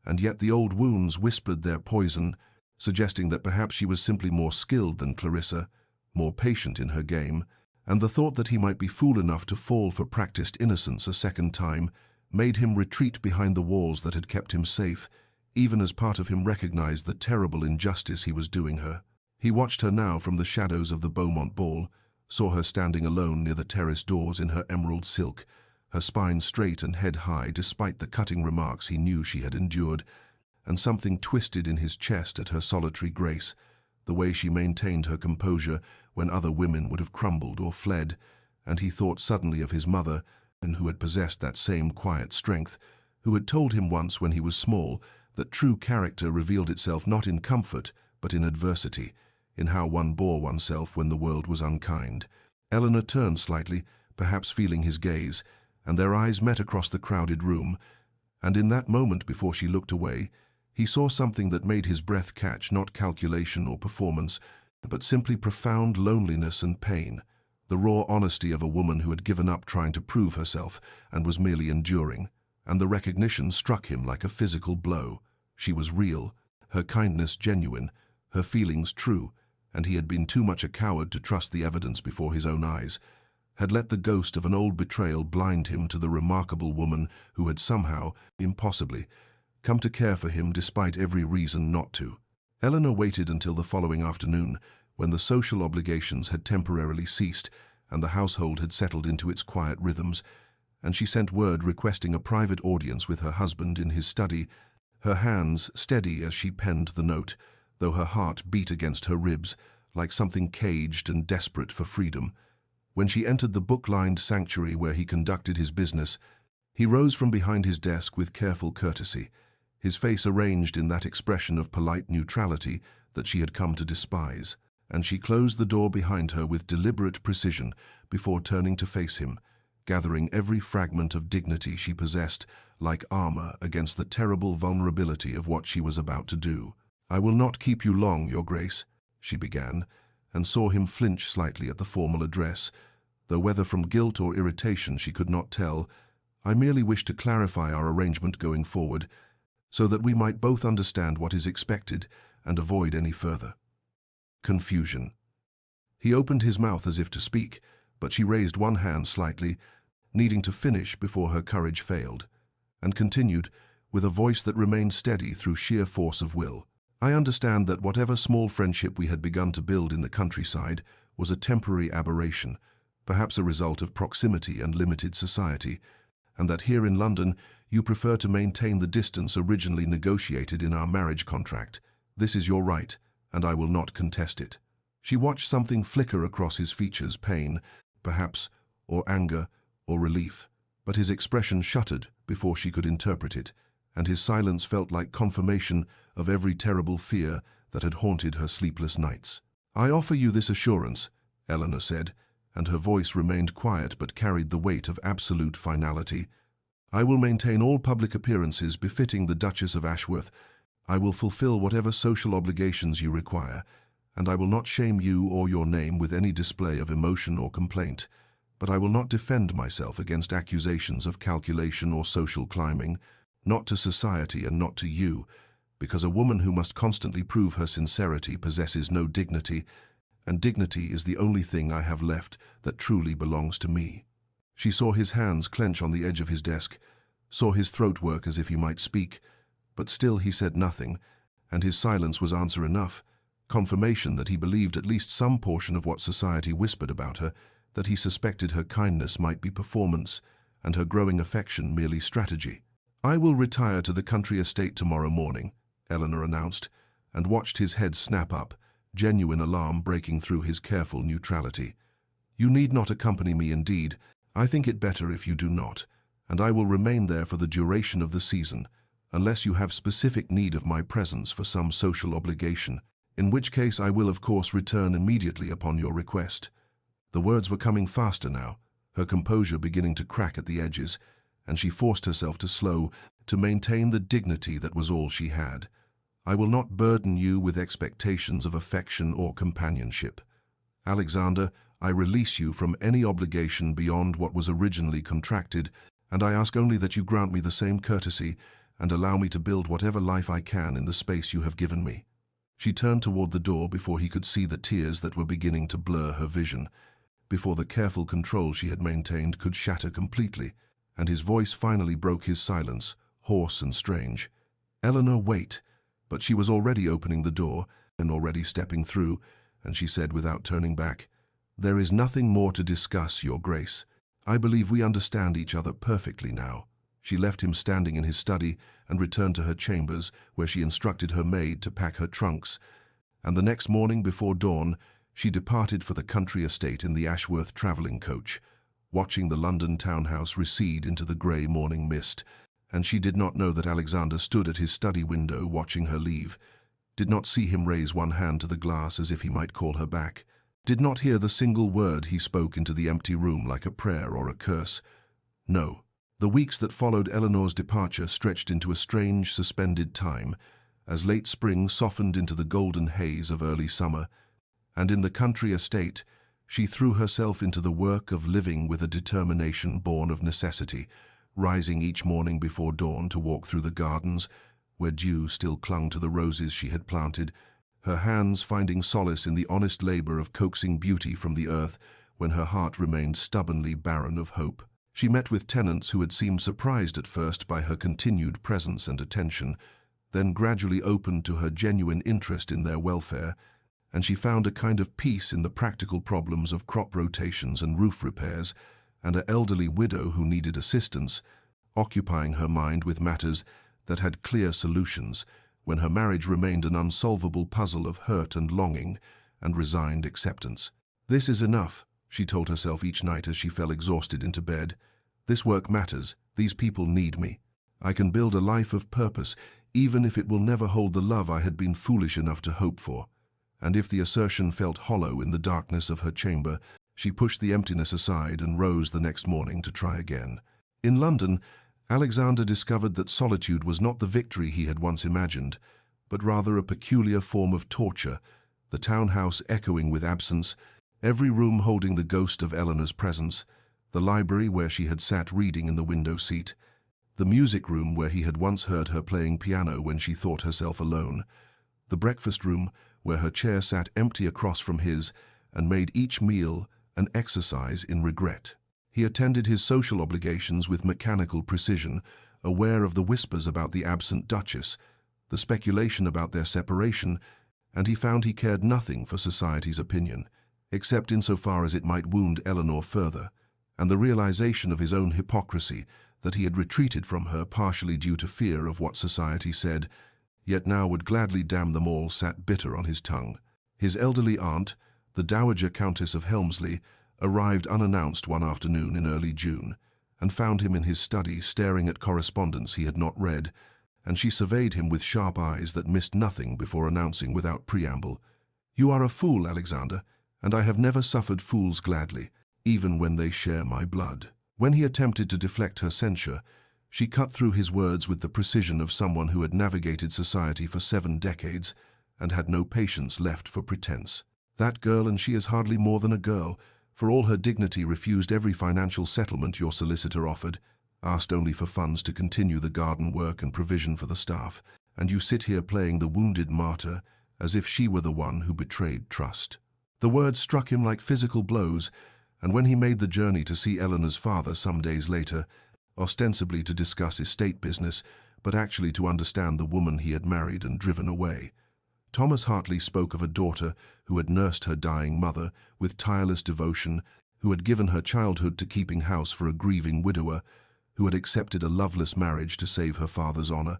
and yet the old wounds whispered their poison, suggesting that perhaps she was simply more skilled than Clarissa, more patient in her game, and the thought that he might be fool enough to fall for practiced innocence a second time made him retreat behind the walls that had kept him safe, even as part of him recognized the terrible injustice he was doing her. He watched her now from the shadows of the Beaumont ball, saw her standing alone near the terrace doors in her emerald silk, her spine straight and head high despite the cutting remarks he knew she had endured, and something twisted in his chest at her solitary grace, the way she maintained her composure when other women would have crumbled or fled, and he thought suddenly of his mother, and who had possessed that same quiet strength, who had told him once when he was small that true character revealed itself not in comfort but in adversity, in how one bore oneself when the world was unkind. Eleanor turned slightly, perhaps feeling his gaze, and their eyes met across the crowded room, and in that moment before she looked away, he saw something that made his breath catch, not calculation or performance, but simply profound loneliness and pain, the raw honesty of a woman who had given up trying to prove herself and was merely enduring, and the recognition struck him like a physical blow. She was real, her kindness genuine, her feelings true, and he had been too much a coward to trust the evidence before his own eyes, had let the ghost of an old betrayal blind him to the remarkable woman who had somehow, impossibly, come to care for him despite every reason not to. Eleanor waited until the following afternoon, when the social obligations had temporarily ceased and the household had settled into its quiet rhythms, and she sent word requesting a private audience with her husband in his study, her hands steady as she penned the note, though her heart beat against her ribs, like something caged and desperate for freedom. When she entered the book-lined sanctuary where he conducted his business, he rose from behind his desk with careful courtesy, his face arranged in that expression of polite neutrality that she had come to despise, and she closed the door behind her with deliberate precision before turning to face him, gathering every fragment of dignity she possessed like armor against the terrible vulnerability of what she was about to do. "I will not keep you long, Your Grace," she began, and saw him flinch slightly at the formal address, though whether from guilt or irritation she could not tell. "I merely wish to clarify our arrangement going forward, so that we might both understand what is expected and avoid any further confusion." He opened his mouth as if to speak, but she raised one hand slightly, needing to finish before her courage failed, and continued, with a voice that remained steady through sheer force of will. I understand that whatever small friendship we had begun to build in the countryside was a temporary aberration, perhaps a result of proximity and limited society, and that here in London you prefer to maintain the distance originally negotiated in our marriage contract. This is your right, and I will not contest it." She watched something flicker across his features, pain, perhaps, or anger, or relief, but his expression shuttered before she could interpret it, and his silence felt like confirmation of every terrible fear that had haunted her sleepless nights. "I offer you this assurance," Eleanor said, and her voice remained quiet but carried the weight of absolute finality. "I will maintain all public appearances befitting the Duchess of Ashworth. I will fulfill whatever social obligations you require, and I will not shame you or your name with any display of emotion or complaint. But I will not defend myself against accusations of calculation or social climbing, not to society and not to you, because a woman who must constantly prove her sincerity possesses no dignity, and dignity is the only thing I have left that truly belongs to me." She saw his hands clench on the edge of his desk, saw his throat work as if he might speak, but still he said nothing, and his silence was answer enough, confirmation that he believed at least some portion of what society whispered about her, that he suspected her kindness might be performance, and her growing affection merely strategy. "I will retire to the country estate tomorrow morning," Eleanor announced, and watched his head snap up, genuine alarm breaking through his careful neutrality. "You need not accompany me indeed. I think it better if you do not, and I will remain there for the duration of the season, unless you have specific need of my presence for some social obligation, in which case I will of course return immediately upon your request." The words were coming faster now, her composure beginning to crack at the edges, and she forced herself to slow, to maintain the dignity that was all she had. "I will not burden you with expectations of affection or companionship. Alexander, I release you from any obligation beyond what was originally contracted, and I ask only that you grant me the same courtesy and allow me to build whatever life I can in the space you have given me." She turned toward the door before he could see the tears that were beginning to blur her vision, before the careful control she had maintained could shatter completely, and his voice finally broke his silence, hoarse and strange. "Eleanor, wait." But she was already opening the door and already stepping through, and she said without turning back, "There is nothing more to discuss, Your Grace. I believe we understand each other perfectly now." She left him standing in his study and returned to her chambers, where she instructed her maid to pack her trunks, and the next morning before dawn, she departed for the country estate in the Ashworth travelling coach, watching the London townhouse recede into the grey morning mist, and she did not know that Alexander stood at his study window watching her leave, did not see him raise one hand to the glass as if he might call her back, did not hear the single word he spoke into the empty room like a prayer or a curse. No. The weeks that followed Eleanor's departure stretched into a strange, suspended time, as late spring softened into the golden haze of early summer, and in the country estate she threw herself into the work of living with a determination born of necessity, rising each morning before dawn to walk through the gardens, where dew still clung to the roses she had planted, her hands finding solace in the honest labor of coaxing beauty from the earth when her heart remained stubbornly barren of hope. She met with tenants who had seemed surprised at first by her continued presence and attention, then gradually opened to her genuine interest in their welfare, and she found a kind of peace in the practical problems of crop rotations and roof repairs, and an elderly widow who needed assistance, occupying her mind with matters that had clear solutions, when her marriage remained an unsolvable puzzle of hurt and longing and resigned acceptance. "This is enough," she told herself each night as she fell exhausted into bed. "This work matters. These people need me. I can build a life of purpose, even if it will never hold the love I had been foolish enough to hope for." And if the assertion felt hollow in the darkness of her chamber, she pushed the emptiness aside and rose the next morning to try again. In London, Alexander discovered that solitude was not the victory he had once imagined, but rather a peculiar form of torture, the townhouse echoing with absence, every room holding the ghost of Eleanor's presence, the library where she had sat reading in the window seat, the music room where he had once heard her playing piano when she thought herself alone, the breakfast room where her chair sat empty across from his and made each meal an exercise in regret. He attended his social obligations with mechanical precision, aware of the whispers about the absent Duchess, the speculation about their separation, and he found he cared nothing for society's opinion, except insofar as it might wound Eleanor further, and the realization of his own hypocrisy, that he had retreated from her partially due to fear of what society said, yet now would gladly damn them all, sat bitter on his tongue. His elderly aunt, the Dowager Countess of Helmsley, arrived unannounced one afternoon in early June, and found him in his study staring at correspondence he had not read, and she surveyed him with sharp eyes that missed nothing before announcing without preamble, "You are a fool, Alexander, and I have never suffered fools gladly, even when they share my blood." When he attempted to deflect her censure, she cut through his words with the precision of someone who had navigated society for 7 decades and had no patience left for pretense. "That girl, and she is hardly more than a girl, for all her dignity, refused every financial settlement your solicitor offered, asked only for funds to continue the garden work and provision for the staff, and you sit here playing the wounded martyr as if she were the one who betrayed trust." The words struck him like physical blows, and when he made the journey to see Eleanor's father some days later, ostensibly to discuss estate business, but actually to understand the woman he had married and driven away, Thomas Hartley spoke of a daughter who had nursed her dying mother with tireless devotion, who had given her childhood to keeping house for a grieving widower, who had accepted a loveless marriage to save her father's honor,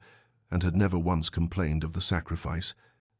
and had never once complained of the sacrifice.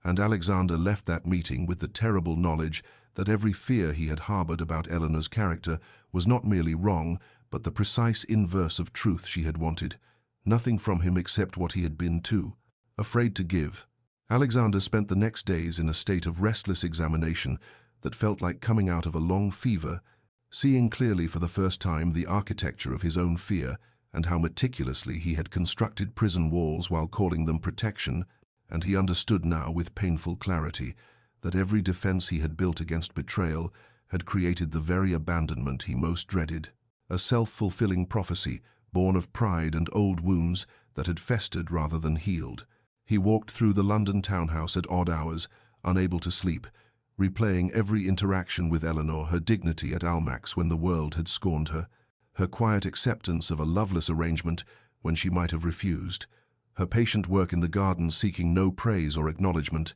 And Alexander left that meeting with the terrible knowledge that every fear he had harbored about Eleanor's character was not merely wrong, but the precise inverse of truth she had wanted. Nothing from him except what he had been too, afraid to give. Alexander spent the next days in a state of restless examination that felt like coming out of a long fever, seeing clearly for the first time the architecture of his own fear and how meticulously he had constructed prison walls while calling them protection, and he understood now with painful clarity that every defense he had built against betrayal had created the very abandonment he most dreaded, a self-fulfilling prophecy born of pride and old wounds that had festered rather than healed. He walked through the London townhouse at odd hours, unable to sleep, replaying every interaction with Eleanor, her dignity at Almack'S when the world had scorned her, her quiet acceptance of a loveless arrangement when she might have refused, her patient work in the garden seeking no praise or acknowledgement,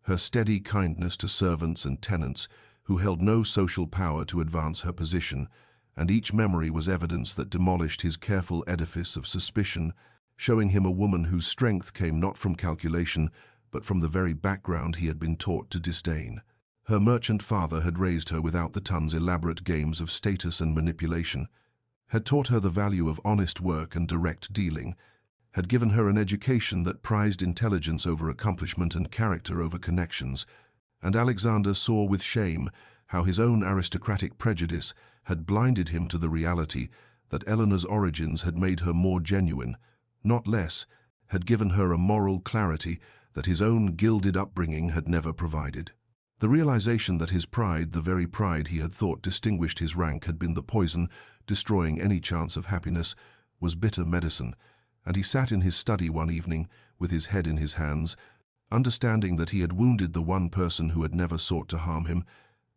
her steady kindness to servants and tenants who held no social power to advance her position, and each memory was evidence that demolished his careful edifice of suspicion, showing him a woman whose strength came not from calculation, but from the very background he had been taught to disdain. Her merchant father had raised her without the ton's elaborate games of status and manipulation, had taught her the value of honest work and direct dealing, had given her an education that prized intelligence over accomplishment and character over connections, and Alexander saw with shame how his own aristocratic prejudice had blinded him to the reality that Eleanor's origins had made her more genuine, not less, had given her a moral clarity that his own gilded upbringing had never provided. The realization that his pride, the very pride he had thought distinguished his rank, had been the poison destroying any chance of happiness, was bitter medicine, and he sat in his study one evening with his head in his hands, understanding that he had wounded the one person who had never sought to harm him,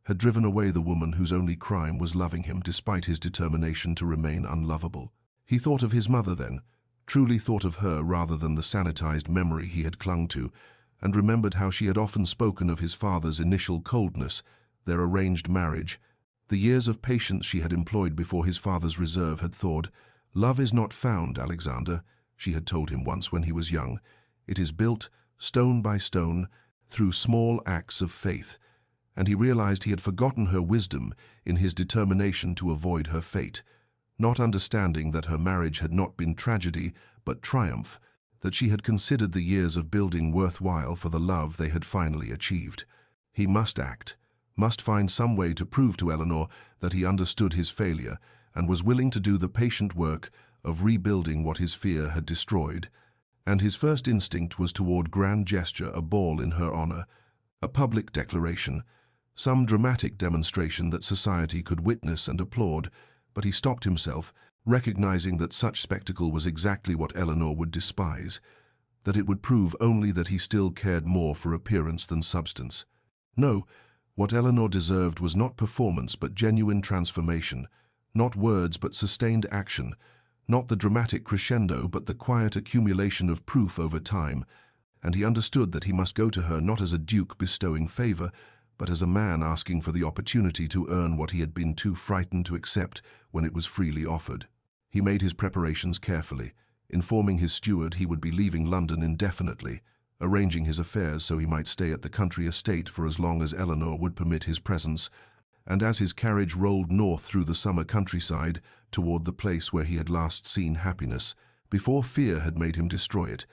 had driven away the woman whose only crime was loving him despite his determination to remain unlovable. He thought of his mother then, truly thought of her rather than the sanitized memory he had clung to, and remembered how she had often spoken of his father's initial coldness, their arranged marriage, the years of patience she had employed before his father's reserve had thawed. "Love is not found, Alexander," she had told him once when he was young. "It is built, stone by stone, through small acts of faith," and he realized he had forgotten her wisdom in his determination to avoid her fate, not understanding that her marriage had not been tragedy but triumph, that she had considered the years of building worthwhile for the love they had finally achieved. He must act, must find some way to prove to Eleanor that he understood his failure and was willing to do the patient work of rebuilding what his fear had destroyed, and his first instinct was toward grand gesture, a ball in her honor, a public declaration, some dramatic demonstration that society could witness and applaud, but he stopped himself, recognizing that such spectacle was exactly what Eleanor would despise, that it would prove only that he still cared more for appearance than substance. No, what Eleanor deserved was not performance but genuine transformation, not words but sustained action, not the dramatic crescendo but the quiet accumulation of proof over time, and he understood that he must go to her not as a duke bestowing favor, but as a man asking for the opportunity to earn what he had been too frightened to accept when it was freely offered. He made his preparations carefully, informing his steward he would be leaving London indefinitely, arranging his affairs so he might stay at the country estate for as long as Eleanor would permit his presence, and as his carriage rolled north through the summer countryside toward the place where he had last seen happiness, before fear had made him destroy it,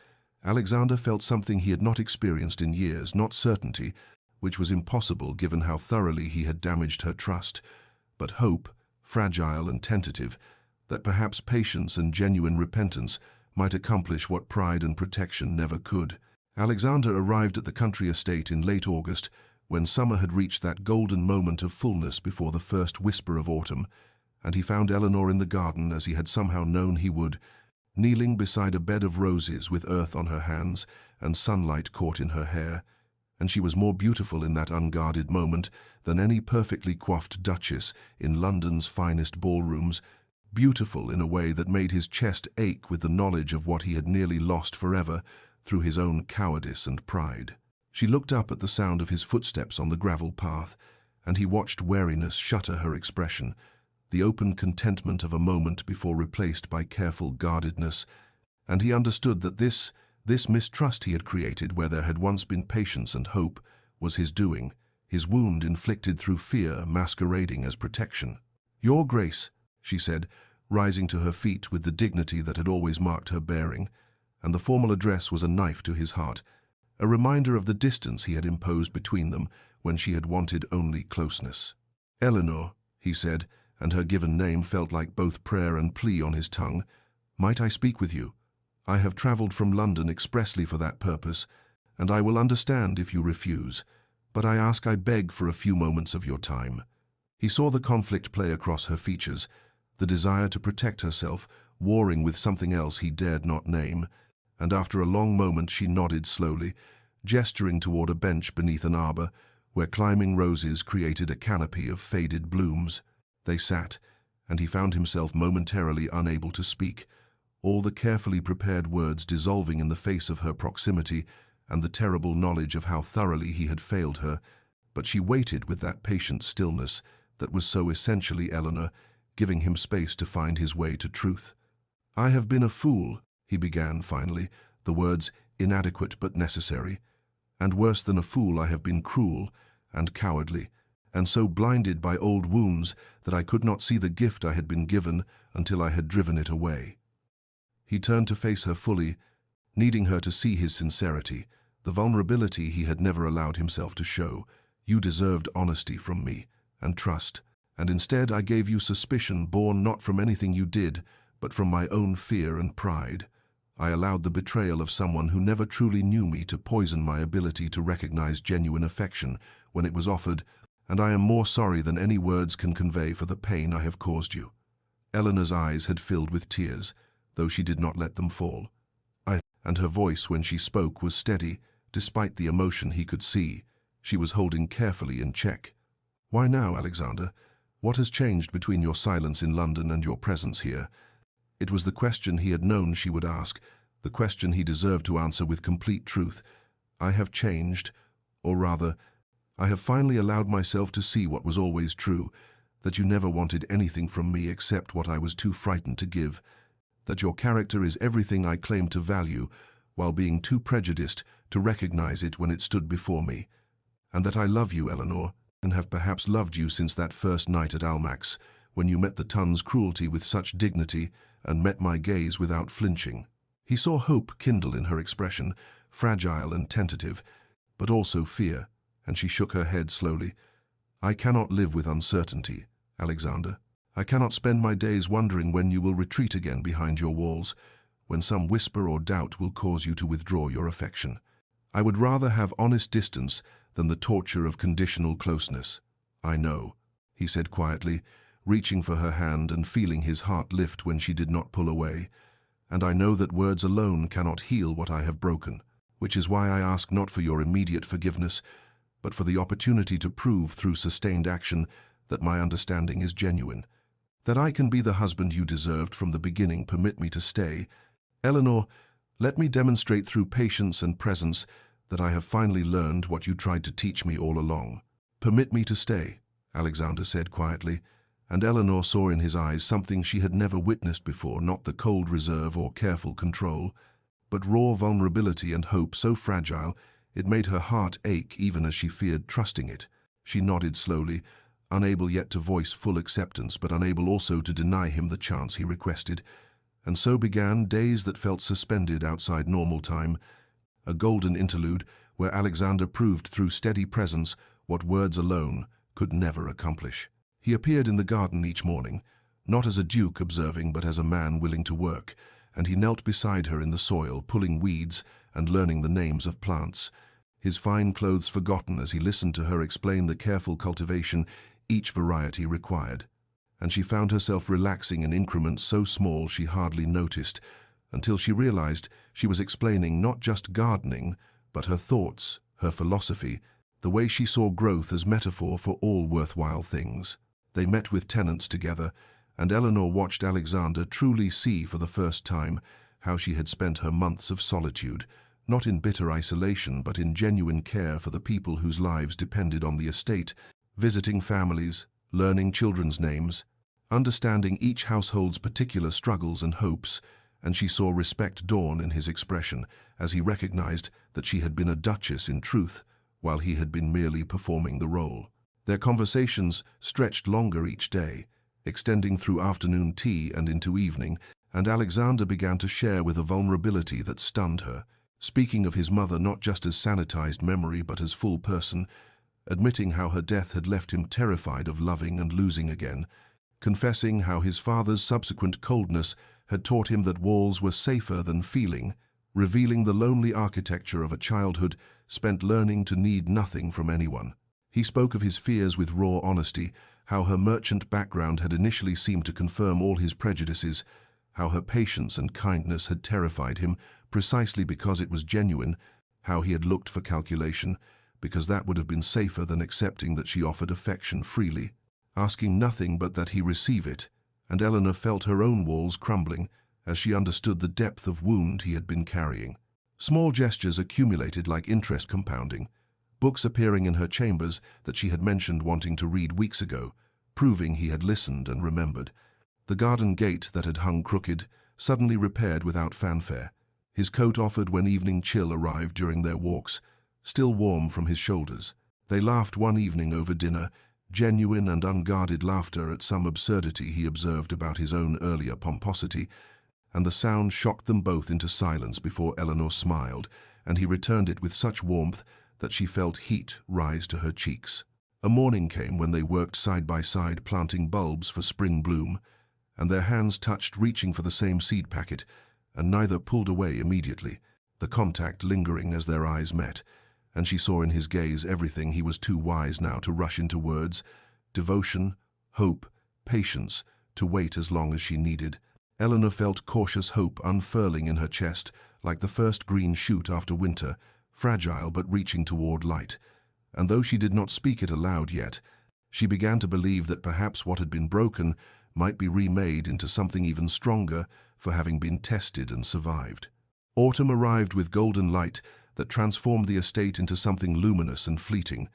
Alexander felt something he had not experienced in years, not certainty, which was impossible given how thoroughly he had damaged her trust, but hope, fragile and tentative, that perhaps patience and genuine repentance might accomplish what pride and protection never could. Alexander arrived at the country estate in late August, when summer had reached that golden moment of fullness before the first whisper of autumn, and he found Eleanor in the garden as he had somehow known he would, kneeling beside a bed of roses with earth on her hands and sunlight caught in her hair, and she was more beautiful in that unguarded moment than any perfectly coiffed duchess in London's finest ballrooms, beautiful in a way that made his chest ache with the knowledge of what he had nearly lost forever through his own cowardice and pride. She looked up at the sound of his footsteps on the gravel path, and he watched wariness shutter her expression, the open contentment of a moment before replaced by careful guardedness, and he understood that this mistrust he had created where there had once been patience and hope was his doing, his wound inflicted through fear masquerading as protection. "Your Grace," she said, rising to her feet with the dignity that had always marked her bearing, and the formal address was a knife to his heart, a reminder of the distance he had imposed between them when she had wanted only closeness. "Eleanor," he said, and her given name felt like both prayer and plea on his tongue, "might I speak with you? I have travelled from London expressly for that purpose, and I will understand if you refuse, but I beg for a few moments of your time." He saw the conflict play across her features, the desire to protect herself, warring with something else he dared not name, and after a long moment she nodded slowly, gesturing toward a bench beneath an arbor, where climbing roses created a canopy of faded blooms. They sat, and he found himself momentarily unable to speak, all the carefully prepared words dissolving in the face of her proximity and the terrible knowledge of how thoroughly he had failed her, but she waited with that patient stillness that was so essentially Eleanor, giving him space to find his way to truth. "I have been a fool," he began finally, the words inadequate but necessary, "and worse than a fool I have been cruel and cowardly, and so blinded by old wounds that I could not see the gift I had been given until I had driven it away." He turned to face her fully, needing her to see his sincerity, the vulnerability he had never allowed himself to show. "You deserved honesty from me, and trust, and instead I gave you suspicion born not from anything you did, but from my own fear and pride. I allowed the betrayal of someone who never truly knew me to poison my ability to recognize genuine affection when it was offered, and I am more sorry than any words can convey for the pain I have caused you." Eleanor's eyes had filled with tears, though she did not let them fall. And her voice when she spoke was steady, despite the emotion he could see. She was holding carefully in check. "Why now, Alexander? What has changed between your silence in London and your presence here?" It was the question he had known she would ask, the question he deserved to answer with complete truth. "I have changed, or rather, I have finally allowed myself to see what was always true, that you never wanted anything from me except what I was too frightened to give, that your character is everything I claim to value, while being too prejudiced to recognize it when it stood before me, and that I love you, Eleanor, and have perhaps loved you since that first night at Almack'S, when you met the ton's cruelty with such dignity and met my gaze without flinching." He saw hope kindle in her expression, fragile and tentative, but also fear, and she shook her head slowly. "I cannot live with uncertainty, Alexander. I cannot spend my days wondering when you will retreat again behind your walls, when some whisper or doubt will cause you to withdraw your affection. I would rather have honest distance than the torture of conditional closeness." "I know," he said quietly, reaching for her hand and feeling his heart lift when she did not pull away. "And I know that words alone cannot heal what I have broken, which is why I ask not for your immediate forgiveness, but for the opportunity to prove through sustained action that my understanding is genuine. That I can be the husband you deserved from the beginning. Permit me to stay. Eleanor, Let me demonstrate through patience and presence that I have finally learned what you tried to teach me all along. Permit me to stay, Alexander said quietly, and Eleanor saw in his eyes something she had never witnessed before, not the cold reserve or careful control, but raw vulnerability and hope so fragile it made her heart ache even as she feared trusting it. She nodded slowly, unable yet to voice full acceptance, but unable also to deny him the chance he requested. And so began days that felt suspended outside normal time, a golden interlude where Alexander proved through steady presence what words alone could never accomplish. He appeared in the garden each morning, not as a duke observing but as a man willing to work, and he knelt beside her in the soil, pulling weeds and learning the names of plants, his fine clothes forgotten as he listened to her explain the careful cultivation each variety required. And she found herself relaxing in increments so small she hardly noticed, until she realized she was explaining not just gardening, but her thoughts, her philosophy, the way she saw growth as metaphor for all worthwhile things. They met with tenants together, and Eleanor watched Alexander truly see for the first time how she had spent her months of solitude, not in bitter isolation but in genuine care for the people whose lives depended on the estate, visiting families, learning children's names, understanding each household's particular struggles and hopes, and she saw respect dawn in his expression as he recognized that she had been a duchess in truth, while he had been merely performing the role. Their conversations stretched longer each day, extending through afternoon tea and into evening, and Alexander began to share with a vulnerability that stunned her, speaking of his mother not just as sanitized memory but as full person, admitting how her death had left him terrified of loving and losing again, confessing how his father's subsequent coldness had taught him that walls were safer than feeling, revealing the lonely architecture of a childhood spent learning to need nothing from anyone. He spoke of his fears with raw honesty, how her merchant background had initially seemed to confirm all his prejudices, how her patience and kindness had terrified him precisely because it was genuine, how he had looked for calculation, because that would have been safer than accepting that she offered affection freely, asking nothing but that he receive it, and Eleanor felt her own walls crumbling as she understood the depth of wound he had been carrying. Small gestures accumulated like interest compounding, books appearing in her chambers that she had mentioned wanting to read weeks ago, proving he had listened and remembered. The garden gate that had hung crooked, suddenly repaired without fanfare. His coat offered when evening chill arrived during their walks, still warm from his shoulders. They laughed one evening over dinner, genuine and unguarded laughter at some absurdity he observed about his own earlier pomposity, and the sound shocked them both into silence before Eleanor smiled, and he returned it with such warmth that she felt heat rise to her cheeks. A morning came when they worked side by side planting bulbs for spring bloom, and their hands touched reaching for the same seed packet, and neither pulled away immediately, the contact lingering as their eyes met, and she saw in his gaze everything he was too wise now to rush into words: devotion, hope, patience, to wait as long as she needed. Eleanor felt cautious hope unfurling in her chest, like the first green shoot after winter, fragile but reaching toward light. And though she did not speak it aloud yet, she began to believe that perhaps what had been broken might be remade into something even stronger for having been tested and survived. Autumn arrived with golden light that transformed the estate into something luminous and fleeting,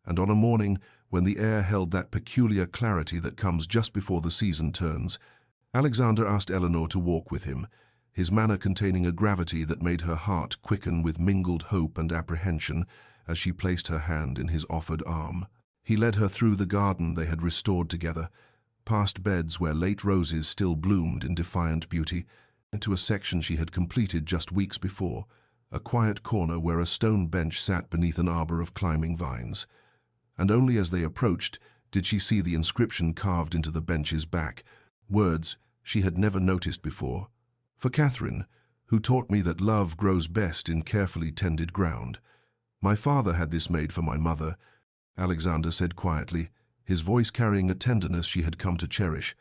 and on a morning when the air held that peculiar clarity that comes just before the season turns, Alexander asked Eleanor to walk with him, his manner containing a gravity that made her heart quicken with mingled hope and apprehension as she placed her hand in his offered arm. He led her through the garden they had restored together, past beds where late roses still bloomed in defiant beauty, into a section she had completed just weeks before, a quiet corner where a stone bench sat beneath an arbor of climbing vines. And only as they approached did she see the inscription carved into the bench's back, words she had never noticed before. "For Catherine, who taught me that love grows best in carefully tended ground. My father had this made for my mother," Alexander said quietly, his voice carrying a tenderness she had come to cherish.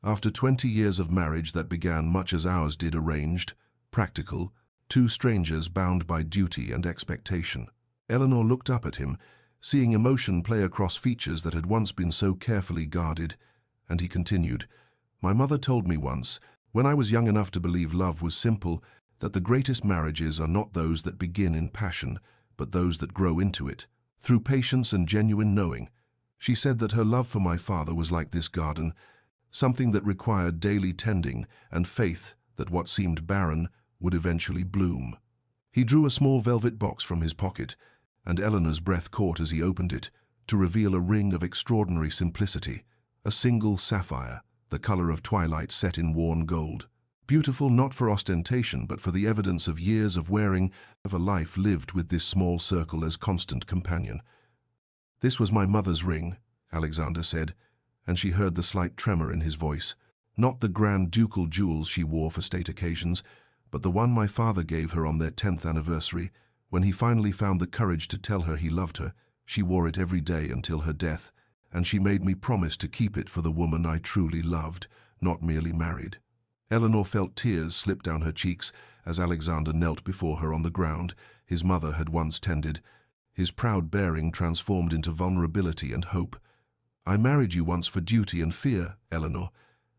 After 20 years of marriage that began much as ours did, arranged, practical, two strangers bound by duty and expectation. Eleanor looked up at him, seeing emotion play across features that had once been so carefully guarded, and he continued, "My mother told me once, when I was young enough to believe love was simple, that the greatest marriages are not those that begin in passion, but those that grow into it, through patience and genuine knowing. She said that her love for my father was like this garden, something that required daily tending and faith that what seemed barren would eventually bloom. He drew a small velvet box from his pocket, and Eleanor's breath caught as he opened it, to reveal a ring of extraordinary simplicity, a single sapphire, the color of twilight set in worn gold. Beautiful not for ostentation, but for the evidence of years of wearing, of a life lived with this small circle as constant companion. "This was my mother's ring," Alexander said, and she heard the slight tremor in his voice. "Not the grand ducal jewels she wore for state occasions, but the one my father gave her on their 10th anniversary, when he finally found the courage to tell her he loved her. She wore it every day until her death, and she made me promise to keep it for the woman I truly loved, not merely married." Eleanor felt tears slip down her cheeks as Alexander knelt before her on the ground his mother had once tended, his proud bearing transformed into vulnerability and hope. "I married you once for duty and fear, Eleanor,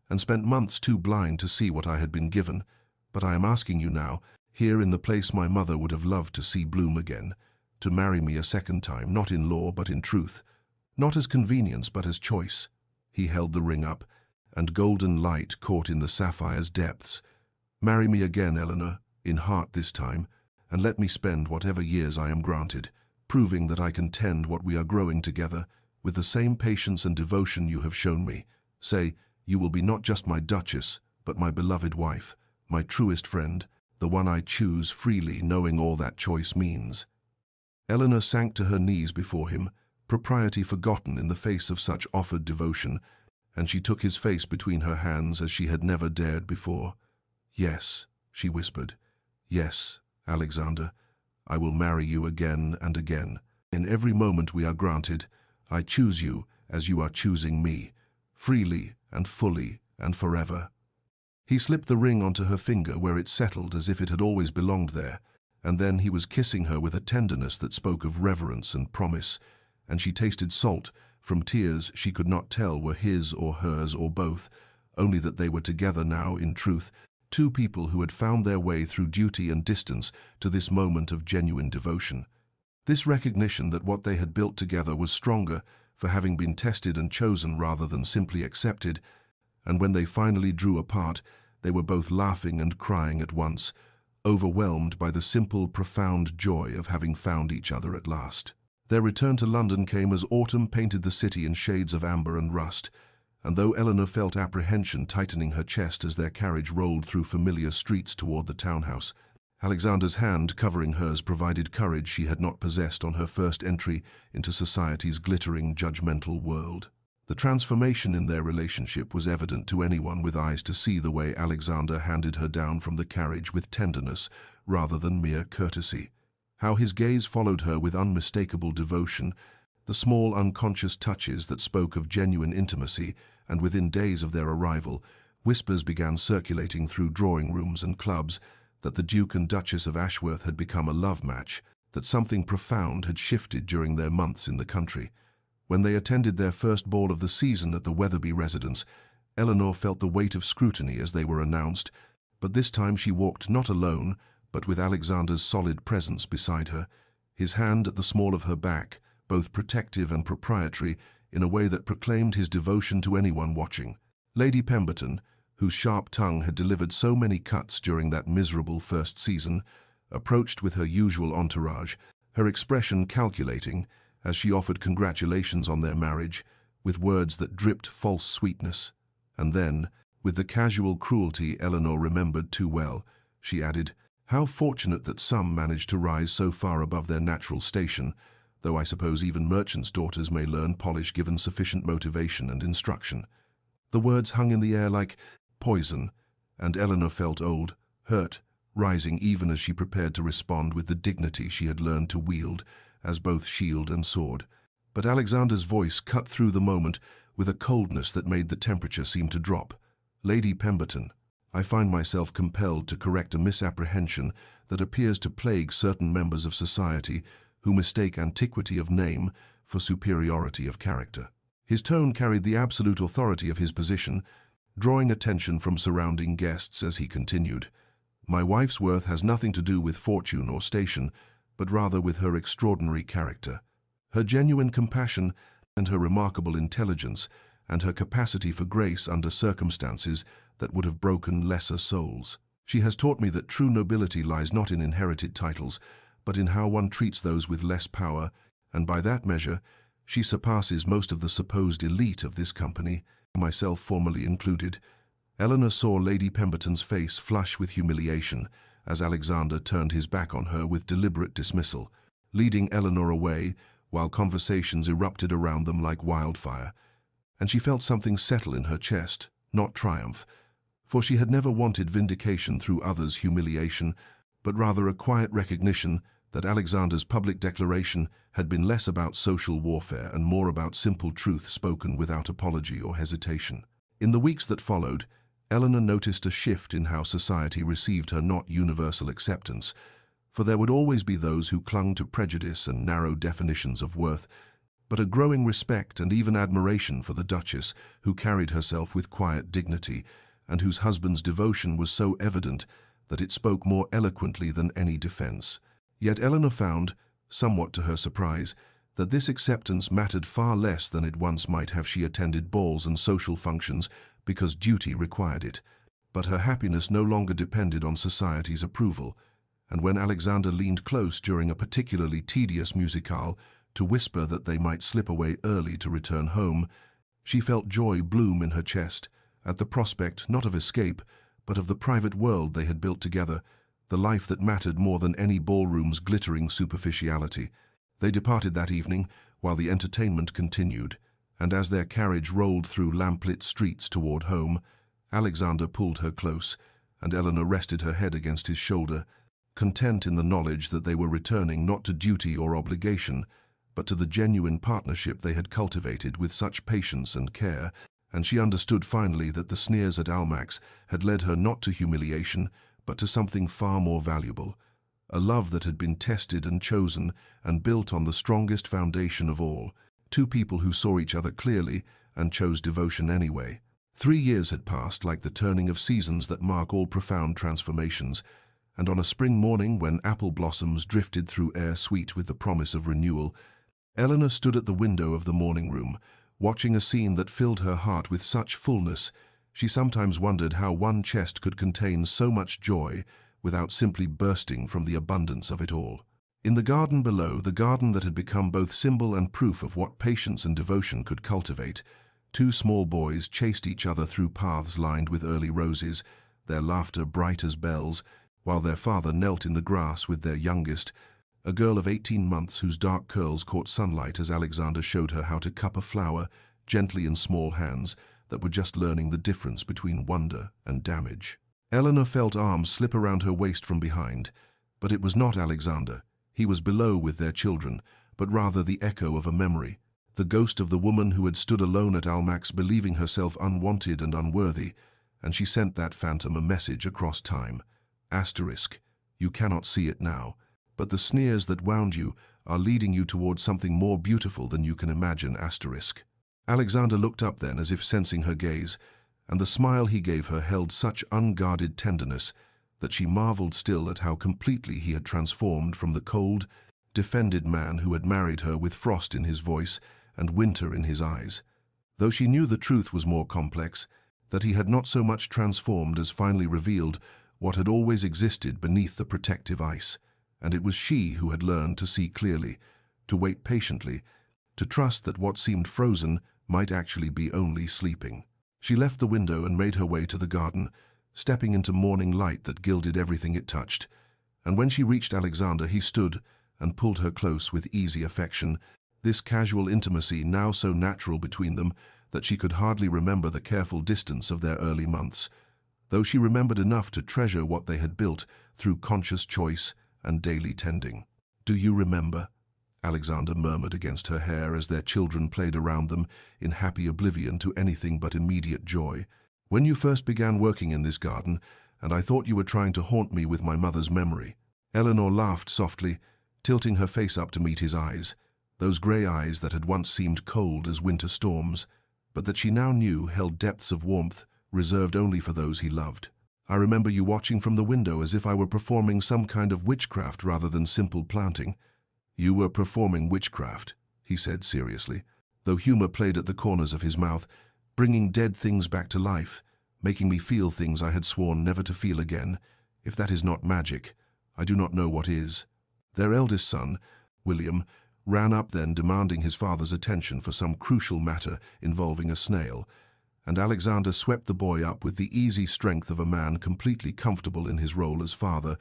and spent months too blind to see what I had been given, but I am asking you now, here in the place my mother would have loved to see bloom again, to marry me a second time, not in law but in truth, not as convenience but as choice." He held the ring up, and golden light caught in the sapphire's depths. "Marry me again, Eleanor, in heart this time, and let me spend whatever years I am granted, proving that I can tend what we are growing together with the same patience and devotion you have shown me. Say, you will be not just my duchess, but my beloved wife, my truest friend, the one I choose freely, knowing all that choice means." Eleanor sank to her knees before him, propriety forgotten in the face of such offered devotion, and she took his face between her hands as she had never dared before. "Yes," she whispered. "Yes, Alexander, I will marry you again and again. In every moment we are granted, I choose you as you are choosing me, freely and fully and forever." He slipped the ring onto her finger where it settled as if it had always belonged there, and then he was kissing her with a tenderness that spoke of reverence and promise, and she tasted salt from tears she could not tell were his or hers or both, only that they were together now in truth, two people who had found their way through duty and distance to this moment of genuine devotion. This recognition that what they had built together was stronger for having been tested and chosen rather than simply accepted, and when they finally drew apart, they were both laughing and crying at once, overwhelmed by the simple, profound joy of having found each other at last. Their return to London came as autumn painted the city in shades of amber and rust, and though Eleanor felt apprehension tightening her chest as their carriage rolled through familiar streets toward the townhouse, Alexander's hand covering hers provided courage she had not possessed on her first entry into society's glittering, judgmental world. The transformation in their relationship was evident to anyone with eyes to see the way Alexander handed her down from the carriage with tenderness rather than mere courtesy. How his gaze followed her with unmistakable devotion, the small unconscious touches that spoke of genuine intimacy, and within days of their arrival, whispers began circulating through drawing rooms and clubs that the Duke and Duchess of Ashworth had become a love match, that something profound had shifted during their months in the country. When they attended their first ball of the season at the Weatherby residence, Eleanor felt the weight of scrutiny as they were announced, but this time she walked not alone, but with Alexander's solid presence beside her, his hand at the small of her back, both protective and proprietary, in a way that proclaimed his devotion to anyone watching. Lady Pemberton, whose sharp tongue had delivered so many cuts during that miserable first season, approached with her usual entourage, her expression calculating, as she offered congratulations on their marriage, with words that dripped false sweetness. And then, with the casual cruelty Eleanor remembered too well, she added, "How fortunate that some manage to rise so far above their natural station, though I suppose even merchants' daughters may learn polish given sufficient motivation and instruction." The words hung in the air like poison, and Eleanor felt old, hurt, rising even as she prepared to respond with the dignity she had learned to wield as both shield and sword. But Alexander's voice cut through the moment with a coldness that made the temperature seem to drop. "Lady Pemberton, I find myself compelled to correct a misapprehension that appears to plague certain members of society who mistake antiquity of name for superiority of character." His tone carried the absolute authority of his position, drawing attention from surrounding guests as he continued. My wife's worth has nothing to do with fortune or station, but rather with her extraordinary character, her genuine compassion and her remarkable intelligence, and her capacity for grace under circumstances that would have broken lesser souls. She has taught me that true nobility lies not in inherited titles, but in how one treats those with less power, and by that measure, she surpasses most of the supposed elite of this company, myself formerly included. Eleanor saw Lady Pemberton's face flush with humiliation as Alexander turned his back on her with deliberate dismissal, leading Eleanor away while conversations erupted around them like wildfire. And she felt something settle in her chest, not triumph, for she had never wanted vindication through others' humiliation, but rather a quiet recognition that Alexander's public declaration had been less about social warfare and more about simple truth spoken without apology or hesitation. In the weeks that followed, Eleanor noticed a shift in how society received her not universal acceptance, for there would always be those who clung to prejudice and narrow definitions of worth, but a growing respect and even admiration for the Duchess, who carried herself with quiet dignity, and whose husband's devotion was so evident that it spoke more eloquently than any defense. Yet Eleanor found, somewhat to her surprise, that this acceptance mattered far less than it once might have. She attended balls and social functions because duty required it, but her happiness no longer depended on society's approval, and when Alexander leaned close during a particularly tedious musicale to whisper that they might slip away early to return home, she felt joy bloom in her chest at the prospect not of escape, but of the private world they had built together, the life that mattered more than any ballroom's glittering superficiality. They departed that evening while the entertainment continued, and as their carriage rolled through lamplit streets toward home, Alexander pulled her close, and Eleanor rested her head against his shoulder, content in the knowledge that they were returning not to duty or obligation, but to the genuine partnership they had cultivated with such patience and care, and she understood finally that the sneers at Almack'S had led her not to humiliation, but to something far more valuable, a love that had been tested and chosen and built on the strongest foundation of all, two people who saw each other clearly and chose devotion anyway. 3 years had passed like the turning of seasons that mark all profound transformations, and on a spring morning when apple blossoms drifted through air sweet with the promise of renewal, Eleanor stood at the window of the morning room, watching a scene that filled her heart with such fullness. She sometimes wondered how one chest could contain so much joy without simply bursting from the abundance of it all. In the garden below, the garden that had become both symbol and proof of what patience and devotion could cultivate, 2 small boys chased each other through paths lined with early roses, their laughter bright as bells, while their father knelt in the grass with their youngest, a girl of 18 months whose dark curls caught sunlight as Alexander showed her how to cup a flower gently in small hands that were just learning the difference between wonder and damage. Eleanor felt arms slip around her waist from behind, but it was not Alexander. He was below with their children, but rather the echo of a memory, the ghost of the woman who had stood alone at Almack'S believing herself unwanted and unworthy, and she sent that phantom a message across time. Asterisk, you cannot see it now, but the sneers that wound you are leading you towards something more beautiful than you can imagine. Asterisk. Alexander looked up then as if sensing her gaze, and the smile he gave her held such unguarded tenderness that she marveled still at how completely he had transformed from the cold, defended man who had married her with frost in his voice and winter in his eyes, though she knew the truth was more complex, that he had not so much transformed as finally revealed what had always existed beneath the protective ice, and it was she who had learned to see clearly, to wait patiently, to trust that what seemed frozen might actually be only sleeping. She left the window and made her way to the garden, stepping into morning light that gilded everything it touched, and when she reached Alexander he stood and pulled her close with easy affection, this casual intimacy now so natural between them that she could hardly remember the careful distance of their early months, though she remembered enough to treasure what they had built through conscious choice and daily tending. "Do you remember?" Alexander murmured against her hair as their children played around them in happy oblivion to anything but immediate joy. "When you first began working in this garden, and I thought you were trying to haunt me with my mother's memory." Eleanor laughed softly, tilting her face up to meet his eyes, those grey eyes that had once seemed cold as winter storms, but that she now knew held depths of warmth reserved only for those he loved. I remember you watching from the window as if I were performing some kind of witchcraft rather than simple planting. You were performing witchcraft, he said seriously, though humor played at the corners of his mouth, bringing dead things back to life, making me feel things I had sworn never to feel again. If that is not magic, I do not know what is. Their eldest son, William, ran up then demanding his father's attention for some crucial matter involving a snail, and Alexander swept the boy up with the easy strength of a man completely comfortable in his role as father,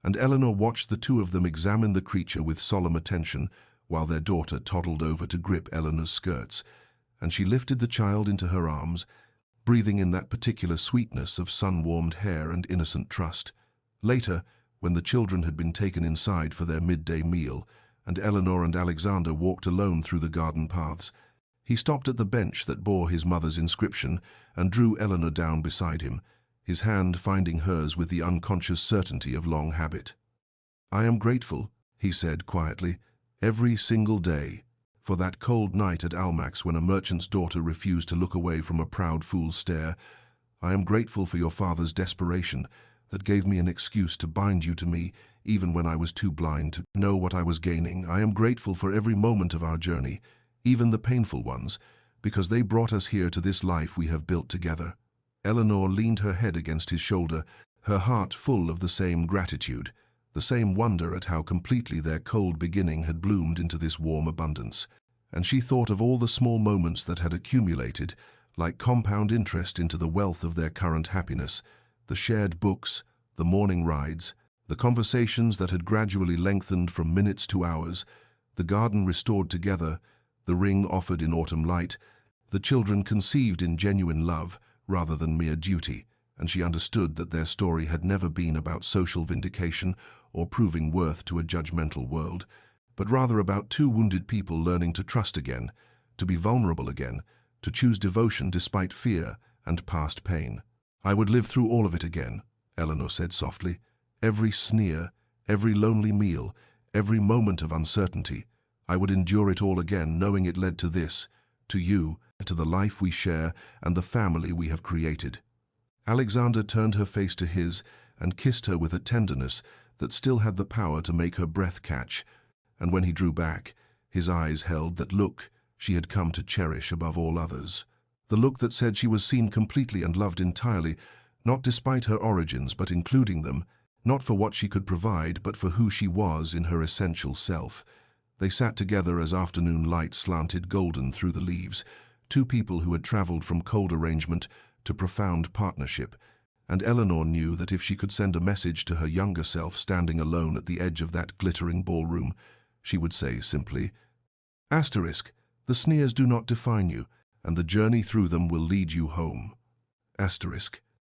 and Eleanor watched the two of them examine the creature with solemn attention while their daughter toddled over to grip Eleanor's skirts, and she lifted the child into her arms, breathing in that particular sweetness of sun-warmed hair and innocent trust. Later, when the children had been taken inside for their midday meal, and Eleanor and Alexander walked alone through the garden paths, he stopped at the bench that bore his mother's inscription and drew Eleanor down beside him, his hand finding hers with the unconscious certainty of long habit. "I am grateful," he said quietly, "every single day, for that cold night at Almack'S when a merchant's daughter refused to look away from a proud fool's stare. I am grateful for your father's desperation that gave me an excuse to bind you to me even when I was too blind to know what I was gaining. I am grateful for every moment of our journey, even the painful ones, because they brought us here to this life we have built together." Eleanor leaned her head against his shoulder, her heart full of the same gratitude, the same wonder at how completely their cold beginning had bloomed into this warm abundance. And she thought of all the small moments that had accumulated, like compound interest into the wealth of their current happiness, the shared books, the morning rides, the conversations that had gradually lengthened from minutes to hours, the garden restored together, the ring offered in autumn light, the children conceived in genuine love rather than mere duty, and she understood that their story had never been about social vindication or proving worth to a judgmental world, but rather about two wounded people learning to trust again, to be vulnerable again, to choose devotion despite fear and past pain. "I would live through all of it again," Eleanor said softly. "Every sneer, every lonely meal, every moment of uncertainty. I would endure it all again, knowing it led to this, to you, to the life we share and the family we have created." Alexander turned her face to his and kissed her with a tenderness that still had the power to make her breath catch, and when he drew back, his eyes held that look she had come to cherish above all others. The look that said she was seen completely and loved entirely, not despite her origins but including them, not for what she could provide but for who she was in her essential self. They sat together as afternoon light slanted golden through the leaves, two people who had traveled from cold arrangement to profound partnership, and Eleanor knew that if she could send a message to her younger self standing alone at the edge of that glittering ballroom, she would say simply, "Asterisk, the sneers do not define you, and the journey through them will lead you home." Asterisk.